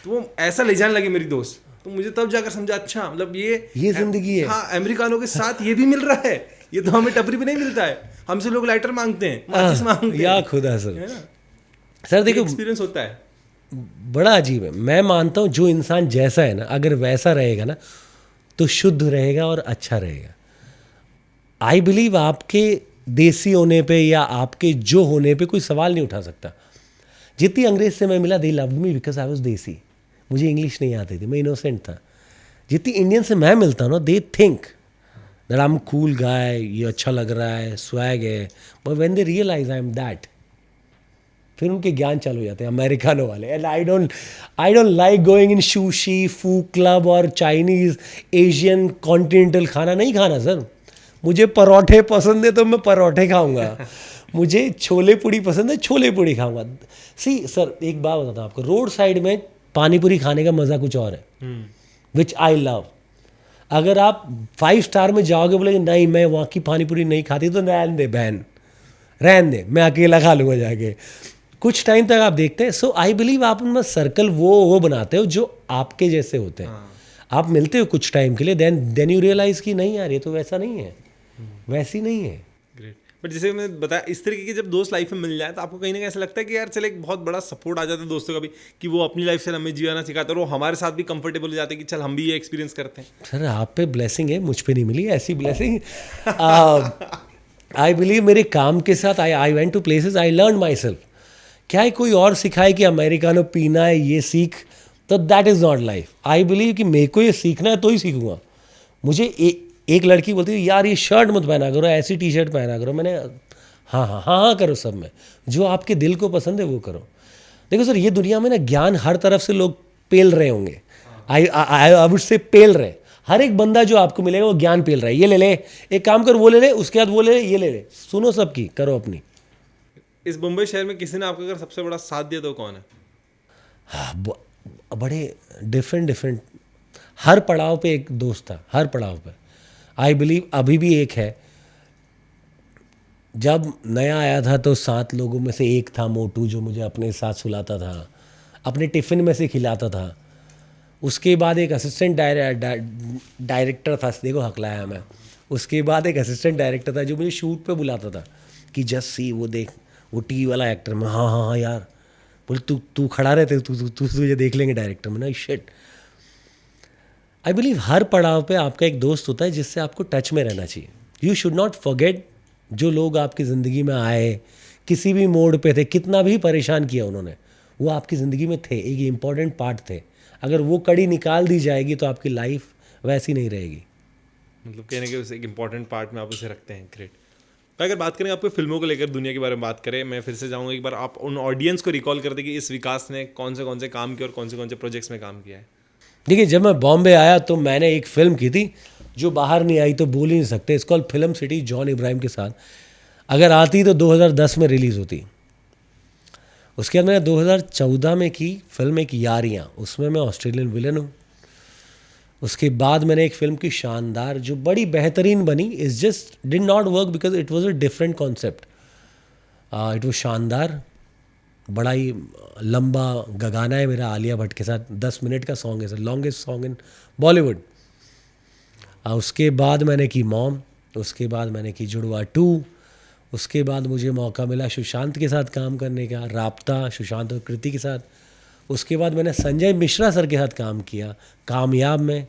तो वो ऐसा ले जाने लगे मेरी दोस्त, तो मुझे तब जाकर समझा, अच्छा मतलब ये जिंदगी है। हाँ, अमेरिकानो के साथ ये भी मिल रहा है, ये तो हमें टपरी पे नहीं मिलता है। हमसे लोग लाइटर मांगते हैं, माचिस मांगते हैं, या खुदा सर। सर देखो, एक्सपीरियंस होता है, बड़ा अजीब है। मैं मानता हूँ जो इंसान जैसा है ना, अगर वैसा रहेगा ना, तो शुद्ध रहेगा और अच्छा रहेगा। आई बिलीव आपके देसी होने पे या आपके जो होने पे कोई सवाल नहीं उठा सकता। जितनी अंग्रेज से मैं मिला, they loved me because I was देसी, मुझे इंग्लिश नहीं आती थी, मैं इनोसेंट था। जितनी इंडियन से मैं मिलता हूँ ना, they think that I am cool guy, ये अच्छा लग रहा है, स्वैग है, but when they realise I am that, फिर उनके ज्ञान चालू हो जाते हैं अमेरिकानो वाले। And I don't like going in sushi, food club और चाइनीज़, एशियन कॉन्टिनेंटल खाना नहीं खाना सर। मुझे परोठे पसंद है तो मैं परोठे खाऊंगा, मुझे छोले पूड़ी पसंद है, छोले पूड़ी खाऊंगा। सी सर, एक बात बताता हूँ आपको, रोड साइड में पानी पूरी खाने का मज़ा कुछ और है, विच आई लव। अगर आप 5 स्टार में जाओगे, बोले नहीं मैं वहाँ की पानी पूरी नहीं खाती, तो रहन दे बहन, रहन दे, मैं अकेला खा लूँगा जाके। कुछ टाइम तक आप देखते हैं। सो आई बिलीव आप उनमें सर्कल वो बनाते हो जो आपके जैसे होते हैं। आप मिलते हो कुछ टाइम के लिए, देन यू रियलाइज़ कि नहीं यार, ये तो वैसा नहीं है, वैसी नहीं है। ग्रेट। बट जैसे मैं बताया, इस तरीके के जब दोस्त लाइफ में मिल जाए, तो आपको कहीं ना कहीं ऐसा लगता है कि यार चल एक बहुत बड़ा सपोर्ट आ जाता है दोस्तों का भी, कि वो अपनी लाइफ से हमें जीना सिखाते हैं, और वो हमारे साथ भी कंफर्टेबल हो जाते हैं कि चल हम भी ये एक्सपीरियंस करते हैं। सर आप पे ब्लेसिंग है, मुझ पे नहीं मिली ऐसी ब्लेसिंग। आई बिलीव मेरे काम के साथ I went to places, I learn myself. क्या है कोई और सिखाए कि अमेरिकानो पीना है, ये सीख, तो that is not life. I believe कि मेरे को ये सीखना है तो ही सीखूंगा। मुझे एक लड़की बोलती है यार ये शर्ट मत पहना करो, ऐसी टी शर्ट पहना करो। मैंने हाँ करो, सब में जो आपके दिल को पसंद है वो करो। देखो सर, ये दुनिया में ना ज्ञान हर तरफ से लोग पेल रहे होंगे, आई वुड से पेल रहे। हर एक बंदा जो आपको मिलेगा वो ज्ञान पेल रहा है, ये ले ले, एक काम कर वो ले ले, उसके बाद वो ले ले, ये ले ले, सुनो सबकी, करो अपनी। इस मुंबई शहर में किसी ने आपका अगर सबसे बड़ा साथ दिया तो कौन है? बड़े डिफरेंट डिफरेंट, हर पड़ाव पे एक दोस्त था, हर पड़ाव पे। आई बिलीव अभी भी एक है। जब नया आया था तो 7 लोगों में से एक था मोटू, जो मुझे अपने साथ सुलाता था, अपने टिफ़िन में से खिलाता था। उसके बाद एक असिस्टेंट डायरेक्टर था, देखो हकलाया मैं। उसके बाद एक असिस्टेंट डायरेक्टर था जो मुझे शूट पे बुलाता था कि जस्ट सी, वो देख, वो टी वाला एक्टर में, हाँ हाँ हाँ यार, बोले तू तू खड़ा रहते, तुझे देख लेंगे डायरेक्टर में ना, शिट। आई बिलीव हर पड़ाव पे आपका एक दोस्त होता है जिससे आपको टच में रहना चाहिए। यू शुड नॉट फॉरगेट जो लोग आपकी ज़िंदगी में आए, किसी भी मोड़ पे थे, कितना भी परेशान किया उन्होंने, वो आपकी ज़िंदगी में थे, एक इम्पॉर्टेंट पार्ट थे। अगर वो कड़ी निकाल दी जाएगी तो आपकी लाइफ वैसी नहीं रहेगी। मतलब कहने के उसे एक इंपॉर्टेंट पार्ट में आप उसे रखते हैं। ग्रेट। तो अगर बात करें आपको फिल्मों को लेकर, दुनिया के बारे में बात करें, मैं फिर से जाऊँगा एक बार आप उन ऑडियंस को रिकॉल कर दें कि इस विकास ने कौन से काम किए और कौन से प्रोजेक्ट्स में काम किया है। देखिए, जब मैं बॉम्बे आया तो मैंने एक फ़िल्म की थी जो बाहर नहीं आई तो बोल ही नहीं सकते। It's called film city, John Ibrahim के साथ। अगर आती तो 2010 में रिलीज़ होती। उसके बाद मैंने 2014 में की फिल्म एक यारियाँ, उसमें मैं ऑस्ट्रेलियन विलन हूँ। उसके बाद मैंने एक फ़िल्म की शानदार, जो बड़ी बेहतरीन बनी, is just did not work because it was a different concept. It was शानदार, बड़ा ही लंबा गाना है मेरा आलिया भट्ट के साथ, 10 मिनट का सॉन्ग है sir, longest song in Bollywood. उसके बाद मैंने की मॉम, उसके बाद मैंने की जुड़वा 2, उसके बाद मुझे मौका मिला सुशांत के साथ काम करने का, राब्ता, सुशांत और कृति के साथ। उसके बाद मैंने संजय मिश्रा सर के साथ काम किया कामयाब में।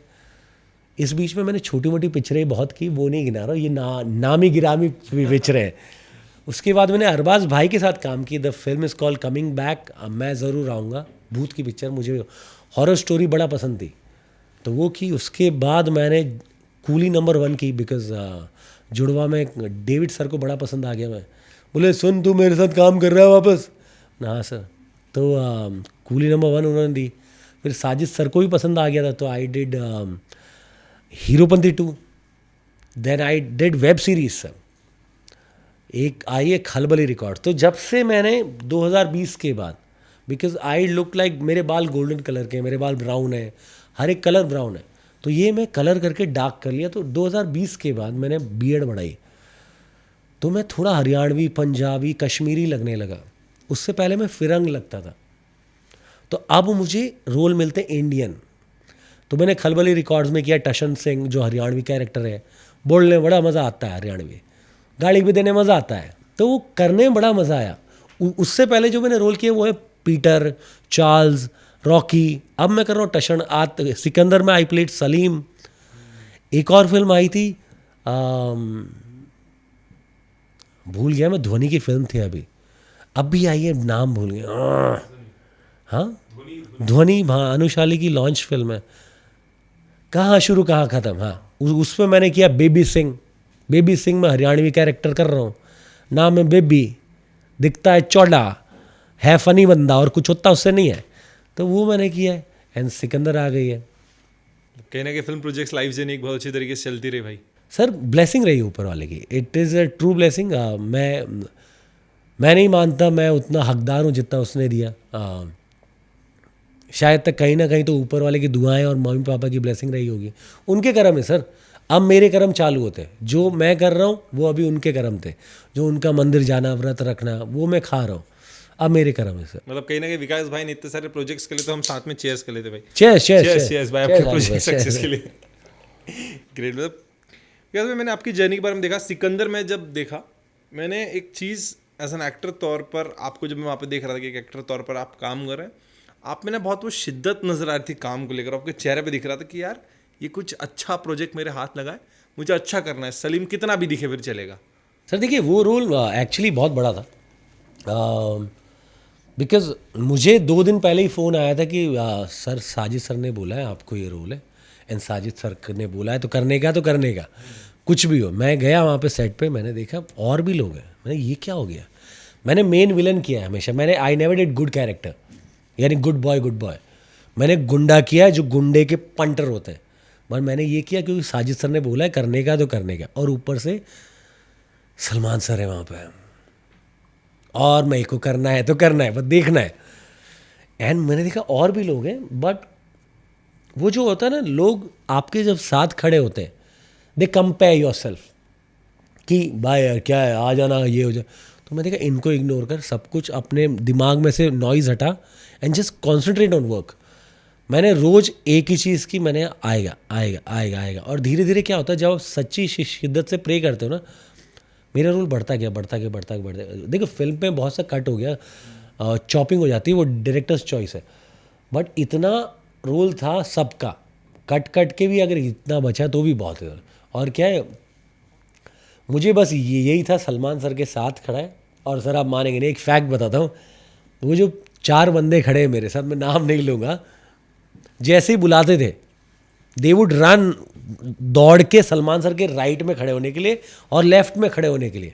इस बीच में मैंने छोटी मोटी पिक्चरें बहुत की, वो नहीं गिना रहा हूँ, ये नामी गिरामी पिक्चरें हैं। उसके बाद मैंने अरबाज भाई के साथ काम की, the film is called coming back, मैं ज़रूर आऊँगा, भूत की पिक्चर, मुझे हॉरर स्टोरी बड़ा पसंद थी तो वो की। उसके बाद मैंने कूली नंबर 1 की, बिकॉज जुड़वा में डेविड सर को बड़ा पसंद आ गया। मैं बोले सुन, तू मेरे साथ काम कर रहा है वापस ना? हाँ सर। तो कूली नंबर 1 उन्होंने दी। फिर साजिद सर को भी पसंद आ गया था तो I did Heropanti 2। Then I did web series sir, एक आई है खलबली रिकॉर्ड। तो जब से मैंने 2020 के बाद, बिकॉज आई लुक लाइक, मेरे बाल गोल्डन कलर के, मेरे बाल ब्राउन है, हर एक कलर ब्राउन है, तो ये मैं कलर करके डार्क कर लिया। तो 2020 के बाद मैंने बीएड बढ़ाई तो मैं थोड़ा हरियाणवी, पंजाबी, कश्मीरी लगने लगा। उससे पहले मैं फिरंग लगता था। तो अब मुझे रोल मिलते इंडियन। तो मैंने खलबली रिकॉर्ड्स में किया टशन सिंह, जो हरियाणवी कैरेक्टर है, बोलने में बड़ा मज़ा आता है, हरियाणवी गाली भी देने मज़ा आता है, तो वो करने में बड़ा मज़ा आया। उससे पहले जो मैंने रोल किया वो है पीटर, चार्ल्स, रॉकी। अब मैं कर रहा हूँ टशन। सिकंदर में आई प्लेड सलीम। एक और फिल्म आई थी, भूल गया मैं, ध्वनि की फिल्म थी अब भी आई है, नाम भूल गया। हाँ, ध्वनि, हाँ, अनुशाली की लॉन्च फिल्म है, कहाँ शुरू कहाँ ख़त्म। हाँ, उसमें मैंने किया बेबी सिंह। बेबी सिंह में हरियाणवी कैरेक्टर कर रहा हूँ, नाम है बेबी, दिखता है चौड़ा, है फ़नी बंदा और कुछ होता उससे नहीं है, तो वो मैंने किया है। एंड सिकंदर आ गई है। कहने के फिल्म प्रोजेक्ट्स लाइफ जर्नी एक बहुत अच्छी तरीके से चलती रही भाई। सर ब्लेसिंग रही ऊपर वाले की, it is a true blessing. मैं नहीं मानता मैं उतना हकदार हूँ जितना उसने दिया। शायद तक कहीं ना कहीं तो ऊपर वाले की दुआएं और मम्मी पापा की ब्लेसिंग रही होगी, उनके कर्म है सर। अब मेरे कर्म चालू होते हैं, जो मैं कर रहा हूँ वो अभी उनके कर्म थे, जो उनका मंदिर जाना, व्रत रखना, वो मैं खा रहा हूँ, अब मेरे कर्म है सर। मतलब कहीं ना कहीं विकास भाई ने इतने सारे प्रोजेक्ट्स के लिए तो हम साथ में चेयर्स कर लेते भाई। चेयर्स चेयर्स चेयर्स भाई आपके प्रोजेक्ट सक्सेस के लिए। ग्रेट। मतलब विकास भाई, मैंने आपकी जर्नी के बारे में देखा, सिकंदर में जब देखा मैंने एक चीज़ एज एन एक्टर तौर पर आपको, जब मैं वहाँ पे देख रहा था कि एक एक्टर तौर पर आप काम कर रहे हैं, आप में ना बहुत वो शिद्दत नज़र आ रही थी काम को लेकर, आपके चेहरे पे दिख रहा था कि यार ये कुछ अच्छा प्रोजेक्ट मेरे हाथ लगा है, मुझे अच्छा करना है, सलीम कितना भी दिखे फिर चलेगा। सर देखिए, वो रोल एक्चुअली बहुत बड़ा था, बिकॉज मुझे 2 दिन पहले ही फ़ोन आया था कि सर साजिद सर ने बोला है आपको ये रोल है, एंड साजिद सर ने बोला है तो करने का, तो करने का, कुछ भी हो। मैं गया वहाँ पे सेट पे, मैंने देखा और भी लोग हैं, मैंने ये क्या हो गया। मैंने मेन विलन किया है हमेशा, मैंने I never did good character, यानी गुड बॉय। मैंने गुंडा किया है, जो गुंडे के पंटर होते हैं, पर मैंने ये किया क्योंकि साजिद सर ने बोला है करने का तो करने का, और ऊपर से सलमान सर है वहाँ पे, और मेरे को करना है तो करना है, बस देखना है। एंड मैंने देखा और भी लोग हैं, बट वो जो होता है ना, लोग आपके जब साथ खड़े होते हैं, दे कंपेयर योर सेल्फ कि भाई यार क्या है, आ जाना, ये हो जाए। तो मैं देखा इनको इग्नोर कर, सब कुछ अपने दिमाग में से नॉइज़ हटा and just concentrate on work. मैंने रोज़ एक ही चीज़ की, मैंने आएगा आएगा आएगा आएगा। और धीरे धीरे क्या होता है, जब आप सच्ची शिद्दत से प्रे करते हो ना, मेरा रोल बढ़ता गया बढ़ता गया बढ़ता गया बढ़ता गया। देखो फिल्म पे बहुत सा कट हो गया, चॉपिंग हो जाती है, वो डायरेक्टर्स चॉइस है, बट इतना रोल था सबका, कट कट के भी अगर इतना बचा तो भी बहुत है। और क्या है, मुझे बस यही था, सलमान सर के साथ खड़ा है। और सर आप मानेंगे नहीं, एक फैक्ट बताता हूँ, वो जो 4 बंदे खड़े हैं मेरे साथ, मैं नाम नहीं लूँगा, जैसे ही बुलाते थे दे वुड रन, दौड़ के सलमान सर के राइट में खड़े होने के लिए और लेफ्ट में खड़े होने के लिए,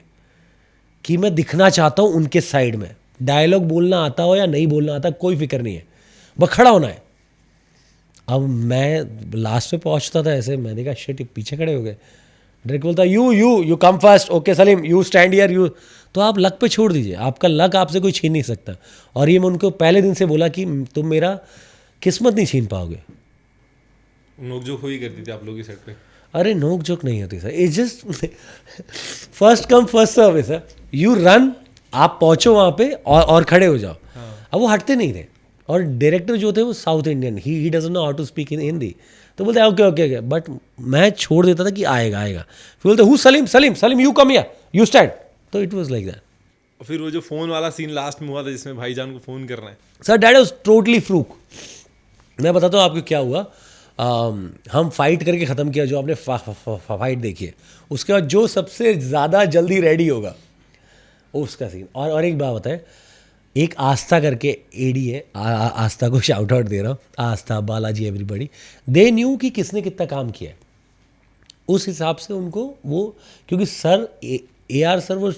कि मैं दिखना चाहता हूँ उनके साइड में। डायलॉग बोलना आता हो या नहीं बोलना आता, कोई फिक्र नहीं है, बस खड़ा होना है। अब मैं लास्ट में पहुँचता था ऐसे, मैंने कहा शिट, पीछे खड़े हो गए। डायरेक्ट बोलता you come first, okay Salim you stand here, you. तो आप लक पे छोड़ दीजिए, आपका लक आपसे कोई छीन नहीं सकता। और ये मैं उनको पहले दिन से बोला कि तुम मेरा किस्मत नहीं छीन पाओगे। नोकझोंक हुई करती थी आप लोगों की सेट पे? अरे नोक जोक नहीं होती sir, it's just first come first serve है सर। यू रन, आप पहुंचो वहाँ पे और खड़े हो जाओ। अब वो हटते नहीं थे, और डायरेक्टर जो थे वो South Indian, he doesn't know how to speak in Hindi, तो बोलते ओके ओके ओके, बट मैं छोड़ देता था कि आएगा आएगा। फिर बोलते who Salim Salim Salim you come here you stand. तो इट वाज लाइक दैट। फिर वो जो फ़ोन वाला सीन लास्ट में हुआ था जिसमें भाईजान को फ़ोन कर रहे हैं, sir that was totally fluke. मैं बताता हूँ आपको क्या हुआ। हम फाइट करके ख़त्म किया, जो आपने फाइट देखी है, उसके बाद जो सबसे ज़्यादा जल्दी रेडी होगा उसका सीन। और एक बात बताए, एक आस्था करके एडी है, आस्था को शाउट आउट दे रहा हूँ, आस्था बालाजी एवरीबॉडी, दे न्यू कि किसने कितना काम किया है, उस हिसाब से उनको वो, क्योंकि सर ए आर सर वो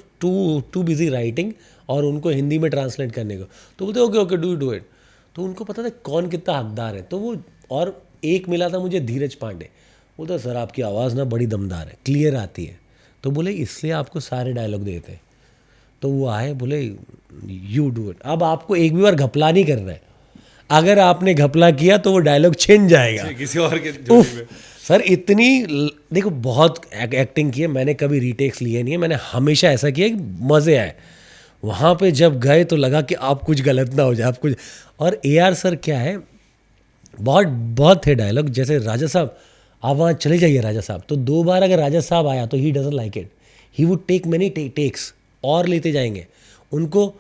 टू बिजी राइटिंग और उनको हिंदी में ट्रांसलेट करने को, तो बोलते ओके ओके डू इट। तो उनको पता था कौन कितना हकदार है। तो वो, और एक मिला था मुझे धीरज पांडे, बोलता सर आपकी आवाज़ ना बड़ी दमदार है, क्लियर आती है, तो बोले इसलिए आपको सारे डायलॉग देते हैं। तो वो आए, बोले यू डू इट। अब आपको एक भी बार घपला नहीं करना है, अगर आपने घपला किया तो वो डायलॉग छिन जाएगा किसी और के जोड़ी में। सर इतनी, देखो बहुत एक्टिंग की है मैंने, कभी रीटेक्स लिए नहीं है मैंने, हमेशा ऐसा किया कि मज़े आए। वहाँ पे जब गए तो लगा कि आप कुछ गलत ना हो जाए, आप कुछ। और ए आर सर क्या है, बहुत बहुत थे डायलॉग, जैसे राजा साहब आप वहाँ चले जाइए राजा साहब, तो 2 बार अगर राजा साहब आया तो he doesn't like it, he would take many takes और लेते जाएंगे उनको।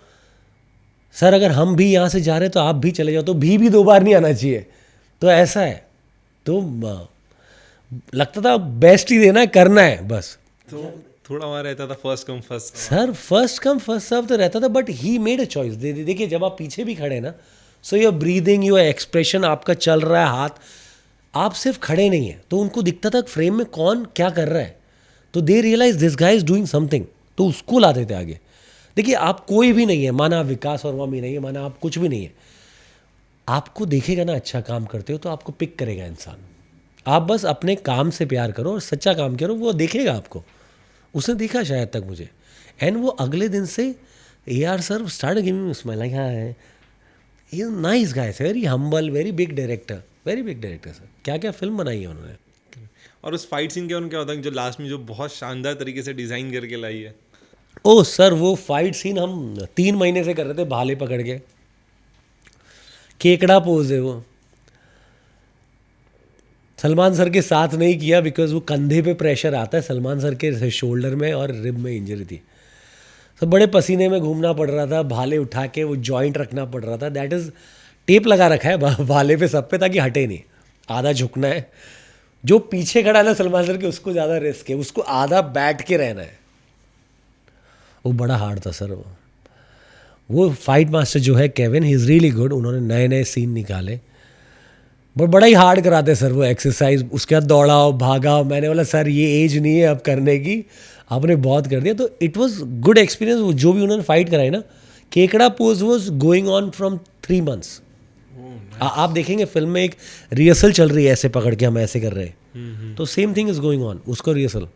सर अगर हम भी यहाँ से जा रहे हैं तो आप भी चले जाओ, तो भी 2 बार नहीं आना चाहिए। तो ऐसा है, तो लगता था बेस्ट ही देना है, करना है बस। तो थोड़ा वहाँ रहता था first come first. Sir first come first serve तो रहता था, but he made a choice. देखिए जब आप पीछे भी खड़े ना, so your breathing, your expression आपका चल रहा है, हाथ, आप सिर्फ खड़े नहीं हैं, तो उनको दिखता था फ्रेम में कौन क्या कर रहा है, तो they realise this guy is doing something, तो उसको लाते थे आगे। देखिए आप कोई भी नहीं है, माना आप विकास और मम्मी नहीं है, माना आप कुछ भी नहीं है, आपको देखेगा ना अच्छा काम करते हो तो आपको पिक करेगा इंसान। आप बस अपने काम से प्यार करो और सच्चा काम करो, वो देखेगा आपको। उसने देखा शायद तक मुझे, एंड वो अगले दिन से A R sir start giving me smile, like हाँ है ये nice guy, very humble, very big director, very big director. Sir क्या क्या फिल्म बनाई है उन्होंने। और उस फाइट सीन के उनका होता है जो लास्ट में जो बहुत शानदार तरीके से डिज़ाइन करके लाई है। ओह सर वो फाइट सीन हम 3 महीने से कर रहे थे, भाले पकड़ के, केकड़ा पोज है वो। सलमान सर के साथ नहीं किया बिकॉज वो कंधे पे प्रेशर आता है, सलमान सर के शोल्डर में और रिब में इंजरी थी, तो बड़े पसीने में घूमना पड़ रहा था, भाले उठा के वो जॉइंट रखना पड़ रहा था। दैट इज़ टेप लगा रखा है भाले पे सब पे, ताकि हटे नहीं, आधा झुकना है। जो पीछे खड़ा है ना सलमान सर के, उसको ज़्यादा रिस्क है, उसको आधा बैठ के रहना है। वो बड़ा हार्ड था सर। वो फाइट मास्टर जो है Kevin, he is really good, उन्होंने नए नए सीन निकाले, बट बड़ा ही हार्ड कराते सर वो एक्सरसाइज, उसके बाद दौड़ाओ भागाओ। मैंने बोला सर ये एज नहीं है अब करने की, आपने बहुत कर दिया। तो इट वाज गुड एक्सपीरियंस। जो भी उन्होंने फाइट कराई ना, केकड़ा pose was going on from 3 months। आप देखेंगे फिल्म में एक रिहर्सल चल रही है, ऐसे पकड़ के हम ऐसे कर रहे हैं, तो same thing is going on, उसको रिहर्सल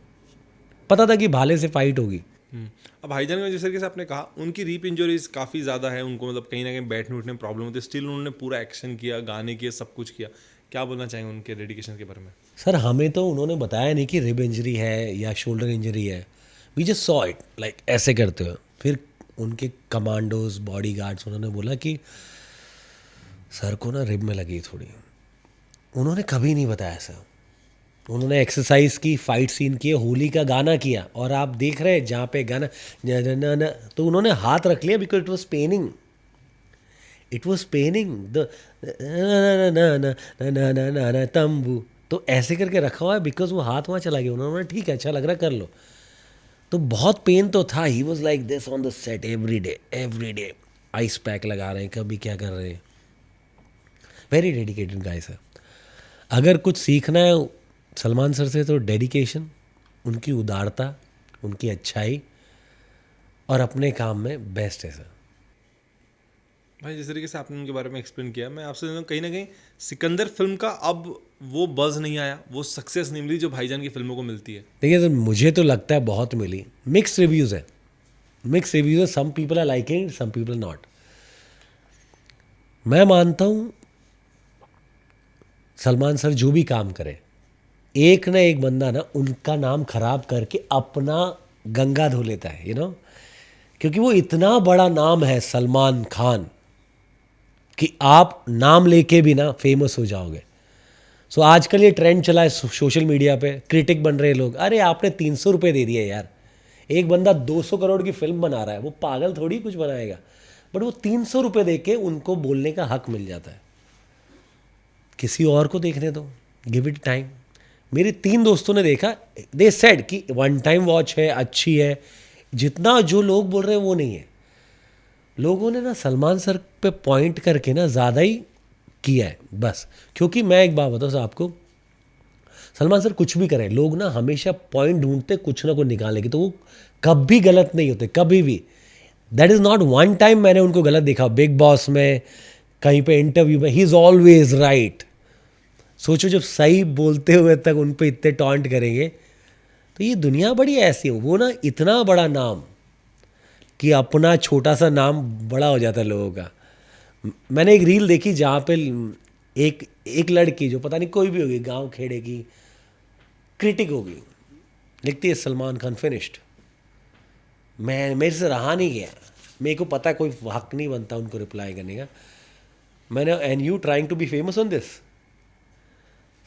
पता था कि भाले से फाइट होगी। अब भाईजान में जिस तरीके से आपने कहा उनकी रीप इंजरीज काफ़ी ज़्यादा है, उनको मतलब कहीं ना कहीं बैठने उठने में प्रॉब्लम होती है, स्टिल उन्होंने पूरा एक्शन किया, गाने किए, सब कुछ किया। क्या बोलना चाहेंगे उनके डेडिकेशन के बारे में? सर हमें तो उन्होंने बताया नहीं कि रिब इंजरी है या शोल्डर इंजरी है, we just saw it like ऐसे करते हुए। फिर उनके कमांडोज बॉडी गार्ड्स उन्होंने बोला कि सर को ना रिब में लगी थोड़ी। उन्होंने कभी नहीं बताया सर। उन्होंने एक्सरसाइज की, फाइट सीन किए, होली का गाना किया, और आप देख रहे हैं जहाँ पे गाना न, तो उन्होंने हाथ रख लिया because it was paining the तंबू, तो ऐसे करके रखा हुआ है बिकॉज वो हाथ वहाँ चला गया। उन्होंने ठीक है अच्छा लग रहा है कर लो, तो बहुत पेन तो था। He was like this on the set every day ice pack लगा रहे हैं, कभी क्या कर रहे हैं। वेरी डेडिकेटेड गाय सर। अगर कुछ सीखना है सलमान सर से तो डेडिकेशन, उनकी उदारता, उनकी अच्छाई और अपने काम में बेस्ट है सर। भाई जिस तरीके से आपने उनके बारे में एक्सप्लेन किया, मैं आपसे कहीं ना कहीं सिकंदर फिल्म का अब वो बज़ नहीं आया, वो सक्सेस नहीं मिली जो भाईजान की फिल्मों को मिलती है। देखिए सर मुझे तो लगता है बहुत मिली। मिक्स रिव्यूज़ है, मिक्स रिव्यूज़ है। Some people are liking, some people not. मैं मानता हूँ सलमान सर जो भी काम करे, एक ना एक बंदा ना उनका नाम खराब करके अपना गंगा धो लेता है, यू नो, क्योंकि वो इतना बड़ा नाम है सलमान खान कि आप नाम लेके भी ना फेमस हो जाओगे। सो आजकल ये ट्रेंड चला है सोशल मीडिया पे, क्रिटिक बन रहे लोग। अरे आपने 300 रुपये दे दिए यार, एक बंदा 200 करोड़ की फिल्म बना रहा है, वो पागल थोड़ी कुछ बनाएगा, बट वो 300 रुपये दे के उनको बोलने का हक मिल जाता है। किसी और को देखने दो, गिव इट टाइम। मेरे 3 दोस्तों ने देखा, दे सेड कि वन टाइम वॉच है, अच्छी है। जितना जो लोग बोल रहे हैं वो नहीं है। लोगों ने ना सलमान सर पे पॉइंट करके ना ज़्यादा ही किया है बस। क्योंकि मैं एक बात बताऊँ आपको, सलमान सर कुछ भी करें, लोग ना हमेशा पॉइंट ढूंढते कुछ ना कुछ निकालेंगे, तो वो कभी गलत नहीं होते, कभी भी। That is not one time मैंने उनको गलत देखा। बिग बॉस में, कहीं पे इंटरव्यू में, ही इज़ ऑलवेज राइट। सोचो जब सही बोलते हुए तक उन पे इतने टॉन्ट करेंगे, तो ये दुनिया बड़ी ऐसी है। वो ना इतना बड़ा नाम कि अपना छोटा सा नाम बड़ा हो जाता है लोगों का। मैंने एक रील देखी जहाँ पे एक लड़की, जो पता नहीं कोई भी होगी, गांव खेड़े की क्रिटिक होगी, लिखती है सलमान खान फिनिश्ड। मेरे से रहा नहीं गया, मेरे को पता है कोई हक नहीं बनता उनको रिप्लाई करने का। मैंने, and you trying to be famous on this,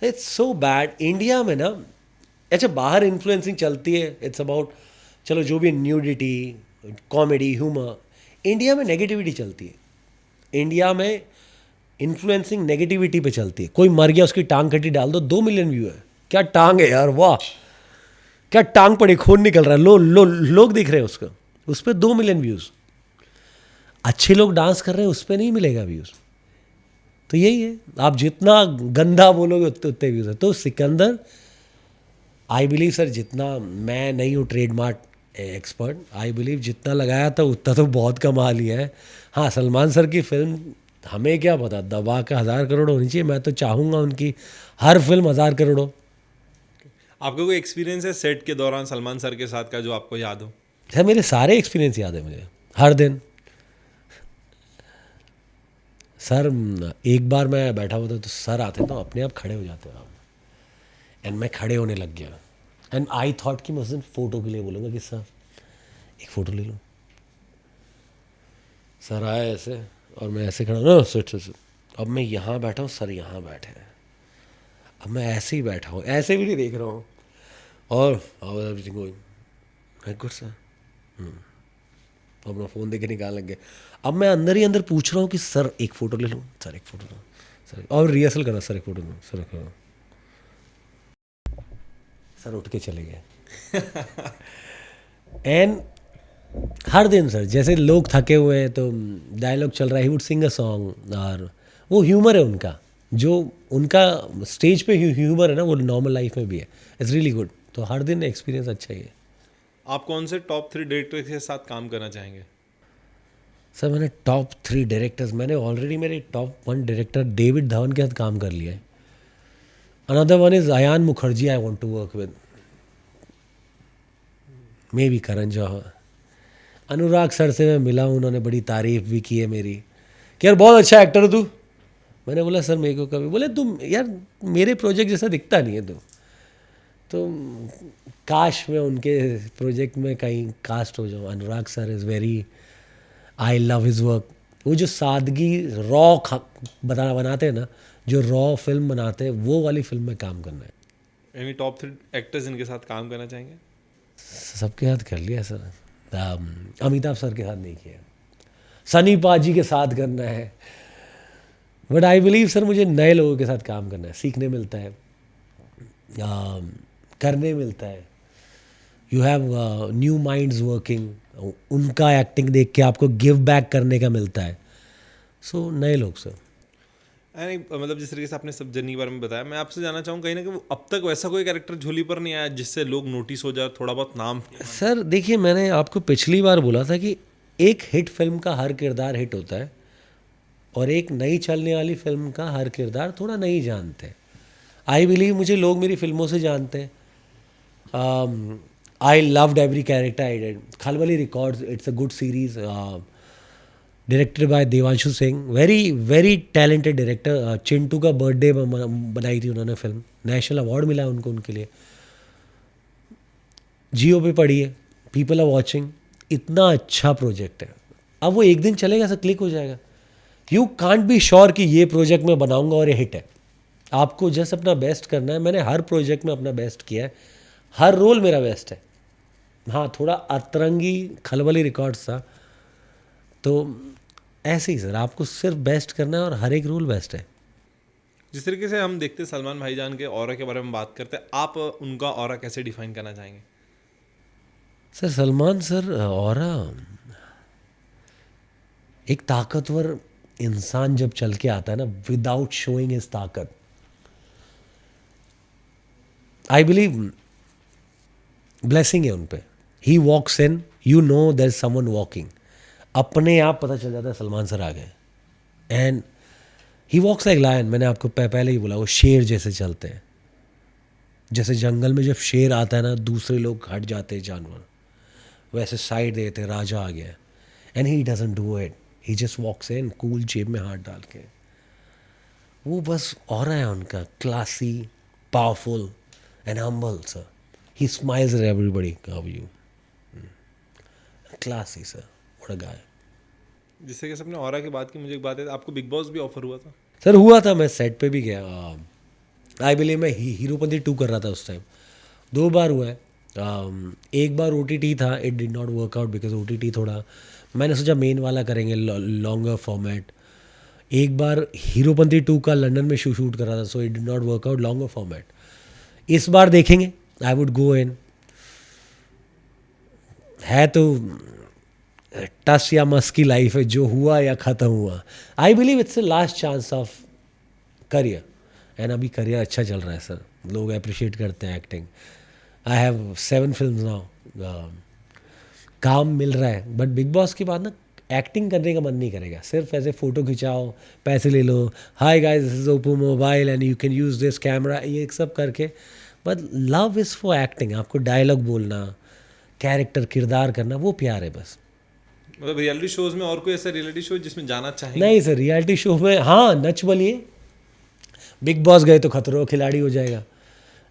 it's so bad. India में ना, अच्छा बाहर इन्फ्लुएंसिंग चलती है, इट्स अबाउट चलो जो भी न्यूडिटी, कॉमेडी, ह्यूमर। इंडिया में नेगेटिविटी चलती है। इंडिया में इन्फ्लुएंसिंग नेगेटिविटी पे चलती है। कोई मर गया, उसकी टांग कटी डाल दो, 2 मिलियन व्यू है। क्या टांग है यार, वाह क्या टांग पड़ी, खून निकल रहा है, लोग दिख रहे हैं उसको, उस पर 2 मिलियन व्यूज़। अच्छे लोग डांस कर रहे हैं, उस पर नहीं मिलेगा व्यूज़। तो यही है, आप जितना गंदा बोलोगे उतने व्यूज़ है। तो सिकंदर, आई बिलीव सर, जितना, मैं नहीं हूँ ट्रेडमार्क एक्सपर्ट, आई बिलीव जितना लगाया था उतना तो बहुत कमा लिया है। हाँ सलमान सर की फिल्म, हमें क्या पता, दबा का 1000 करोड़ होनी चाहिए। मैं तो चाहूँगा उनकी हर फिल्म 1000 करोड़ हो। आपका कोई एक्सपीरियंस है सेट के दौरान सलमान सर के साथ का जो आपको याद हो? सर मेरे सारे एक्सपीरियंस याद है मुझे, हर दिन। सर एक बार मैं बैठा हुआ था, तो सर आते तो अपने आप खड़े हो जाते हैं, एंड मैं खड़े होने लग गया। एंड आई थॉट कि मैं उस दिन फ़ोटो के लिए बोलूँगा कि सर एक फ़ोटो ले लो। सर आए ऐसे, और मैं ऐसे खड़ा, ना सिट। अब मैं यहाँ बैठा हूँ, सर यहाँ बैठे हैं, अब मैं ऐसे ही बैठा हूँ, ऐसे भी नहीं देख रहा हूँ, और गुड सर। तो अपना फ़ोन देके निकाल लग गया। अब मैं अंदर ही अंदर पूछ रहा हूँ कि सर एक फ़ोटो ले लूँ, सर एक फ़ोटो लो, सर, और रिहर्सल करना, सर एक फ़ोटो लो, सर एक फ़ोटो। सर उठ के चले गए। एंड हर दिन सर, जैसे लोग थके हुए हैं तो डायलॉग चल रहा है, he would Singh a song, और वो ह्यूमर है उनका, जो उनका स्टेज पे ह्यूमर है ना, वो नॉर्मल लाइफ में भी है। It's really good. तो हर दिन एक्सपीरियंस अच्छा ही है। आप कौन से टॉप 3 डायरेक्टर के साथ काम करना चाहेंगे? सर मैंने टॉप 3 डायरेक्टर्स, मैंने ऑलरेडी मेरे टॉप 1 डायरेक्टर डेविड धवन के साथ काम कर लिया है। Another one is Ayan Mukherjee, I want to work with, maybe Karan Johar. Anurag sir से मैं मिला हूँ, उन्होंने बड़ी तारीफ़ भी की है मेरी कि यार बहुत अच्छा एक्टर हो तू। मैंने बोला सर मेरे को कभी, बोले तुम यार मेरे प्रोजेक्ट जैसा दिखता नहीं है तू। तो काश मैं उनके प्रोजेक्ट में कहीं कास्ट हो जाऊँ। Anurag sir is very, I love his work. वो जो सादगी रॉ बनाते हैं ना, जो रॉ फिल्म बनाते हैं, वो वाली फिल्म में काम करना है। एनी टॉप 3 एक्टर्स इनके साथ काम करना चाहेंगे? सबके साथ कर लिया सर, अमिताभ सर के साथ नहीं किया, सनी पाजी के साथ करना है। बट आई बिलीव सर मुझे नए लोगों के साथ काम करना है, सीखने मिलता है, करने मिलता है। You have new minds working, उनका एक्टिंग देख के आपको गिव बैक करने का मिलता है। सो नए लोग सर। मतलब जिस तरीके से आपने सब जर्नी के बारे में बताया, मैं आपसे जानना चाहूँ कहीं ना कहीं अब तक वैसा कोई कैरेक्टर झोली पर नहीं आया जिससे लोग नोटिस हो जाए, थोड़ा बहुत नाम? सर देखिए, मैंने आपको पिछली बार बोला था कि एक हिट फिल्म का हर किरदार हिट होता है और एक नई चलने वाली फिल्म का हर किरदार थोड़ा नहीं जानते। आई बिलीव मुझे लोग मेरी फिल्मों से जानते हैं। I loved every character I did. Khalbali records, it's a good series, directed by Devanshu Singh, very very talented director. Chintu का बर्थडे बनाई थी उन्होंने फिल्म, नेशनल अवार्ड मिला है उनको उनके लिए। जियो पे पड़ी है, पीपल आर वॉचिंग। इतना अच्छा प्रोजेक्ट है। अब वो एक दिन चलेगा, ऐसा क्लिक हो जाएगा। यू कांट बी श्योर कि ये प्रोजेक्ट मैं बनाऊंगा और ये हिट है। आपको जस्ट अपना बेस्ट करना है। मैंने हर प्रोजेक्ट में अपना बेस्ट किया है, हर रोल मेरा बेस्ट है। हाँ, थोड़ा अतरंगी खलबली रिकॉर्ड्स था, तो ऐसे ही सर आपको सिर्फ बेस्ट करना है और हर एक रोल बेस्ट है। जिस तरीके से हम देखते हैं सलमान भाईजान के ऑरा के बारे में बात करते हैं, आप उनका ऑरा कैसे डिफाइन करना चाहेंगे? सर सलमान सर और एक ताकतवर इंसान जब चल के आता है ना, विदाउट शोइंग हिज ताकत, आई बिलीव ब्लेसिंग है उन पे। He walks in, you know there is someone walking, अपने आप पता चल जाता है सलमान सर आ गए। And he walks like lion. मैंने आपको पहले ही बोला, वो शेर जैसे चलते हैं। जैसे जंगल में जब शेर आता है ना, दूसरे लोग हट जाते हैं जानवर, वैसे साइड देते राजा आ गया। And he doesn't do it, he just walks in cool, जेब में हाथ डाल के। वो बस ऑरा है उनका, classy, powerful and humble sir. He smiles at everybody, how you, classy sir, what a guy. जिस तरीके से आपने ऑरा की बात की, मुझे एक बात है, आपको बिग बॉस भी ऑफर हुआ था? सर हुआ था, मैं सेट पे भी गया। आई बिलीव मैं हीरोपंती 2 कर रहा था उस टाइम। 2 बार हुआ है। एक बार OTT था, it did not work out because OTT थोड़ा, मैंने सोचा मेन वाला करेंगे, लॉन्गर फॉर्मेट। एक बार हीरोपंती 2 का लंदन में शूट कर रहा था, so it did not work out, longer format. इस बार देखेंगे, आई वुड गो इन। है तो टस या मस की लाइफ है, जो हुआ या ख़त्म हुआ। I believe it's the last chance of career. And अभी करियर अच्छा चल रहा है सर, लोग अप्रिशिएट करते हैं acting. I have 7 films now, काम मिल रहा है। बट बिग बॉस के बाद ना एक्टिंग करने का मन नहीं करेगा, सिर्फ ऐसे फ़ोटो खिंचाओ, पैसे ले लो, hi guys this is Oppo mobile and you can use this camera, ये सब करके। But love is for acting. आपको डायलॉग बोलना, कैरेक्टर किरदार करना, वो प्यार है बस। मतलब रियलिटी शोज में और कोई ऐसा रियलिटी शो जिसमें जाना चाहेंगे? नहीं सर, रियलिटी शो में हाँ, नच बलिए। बिग बॉस गए तो खतरों का खिलाड़ी हो जाएगा,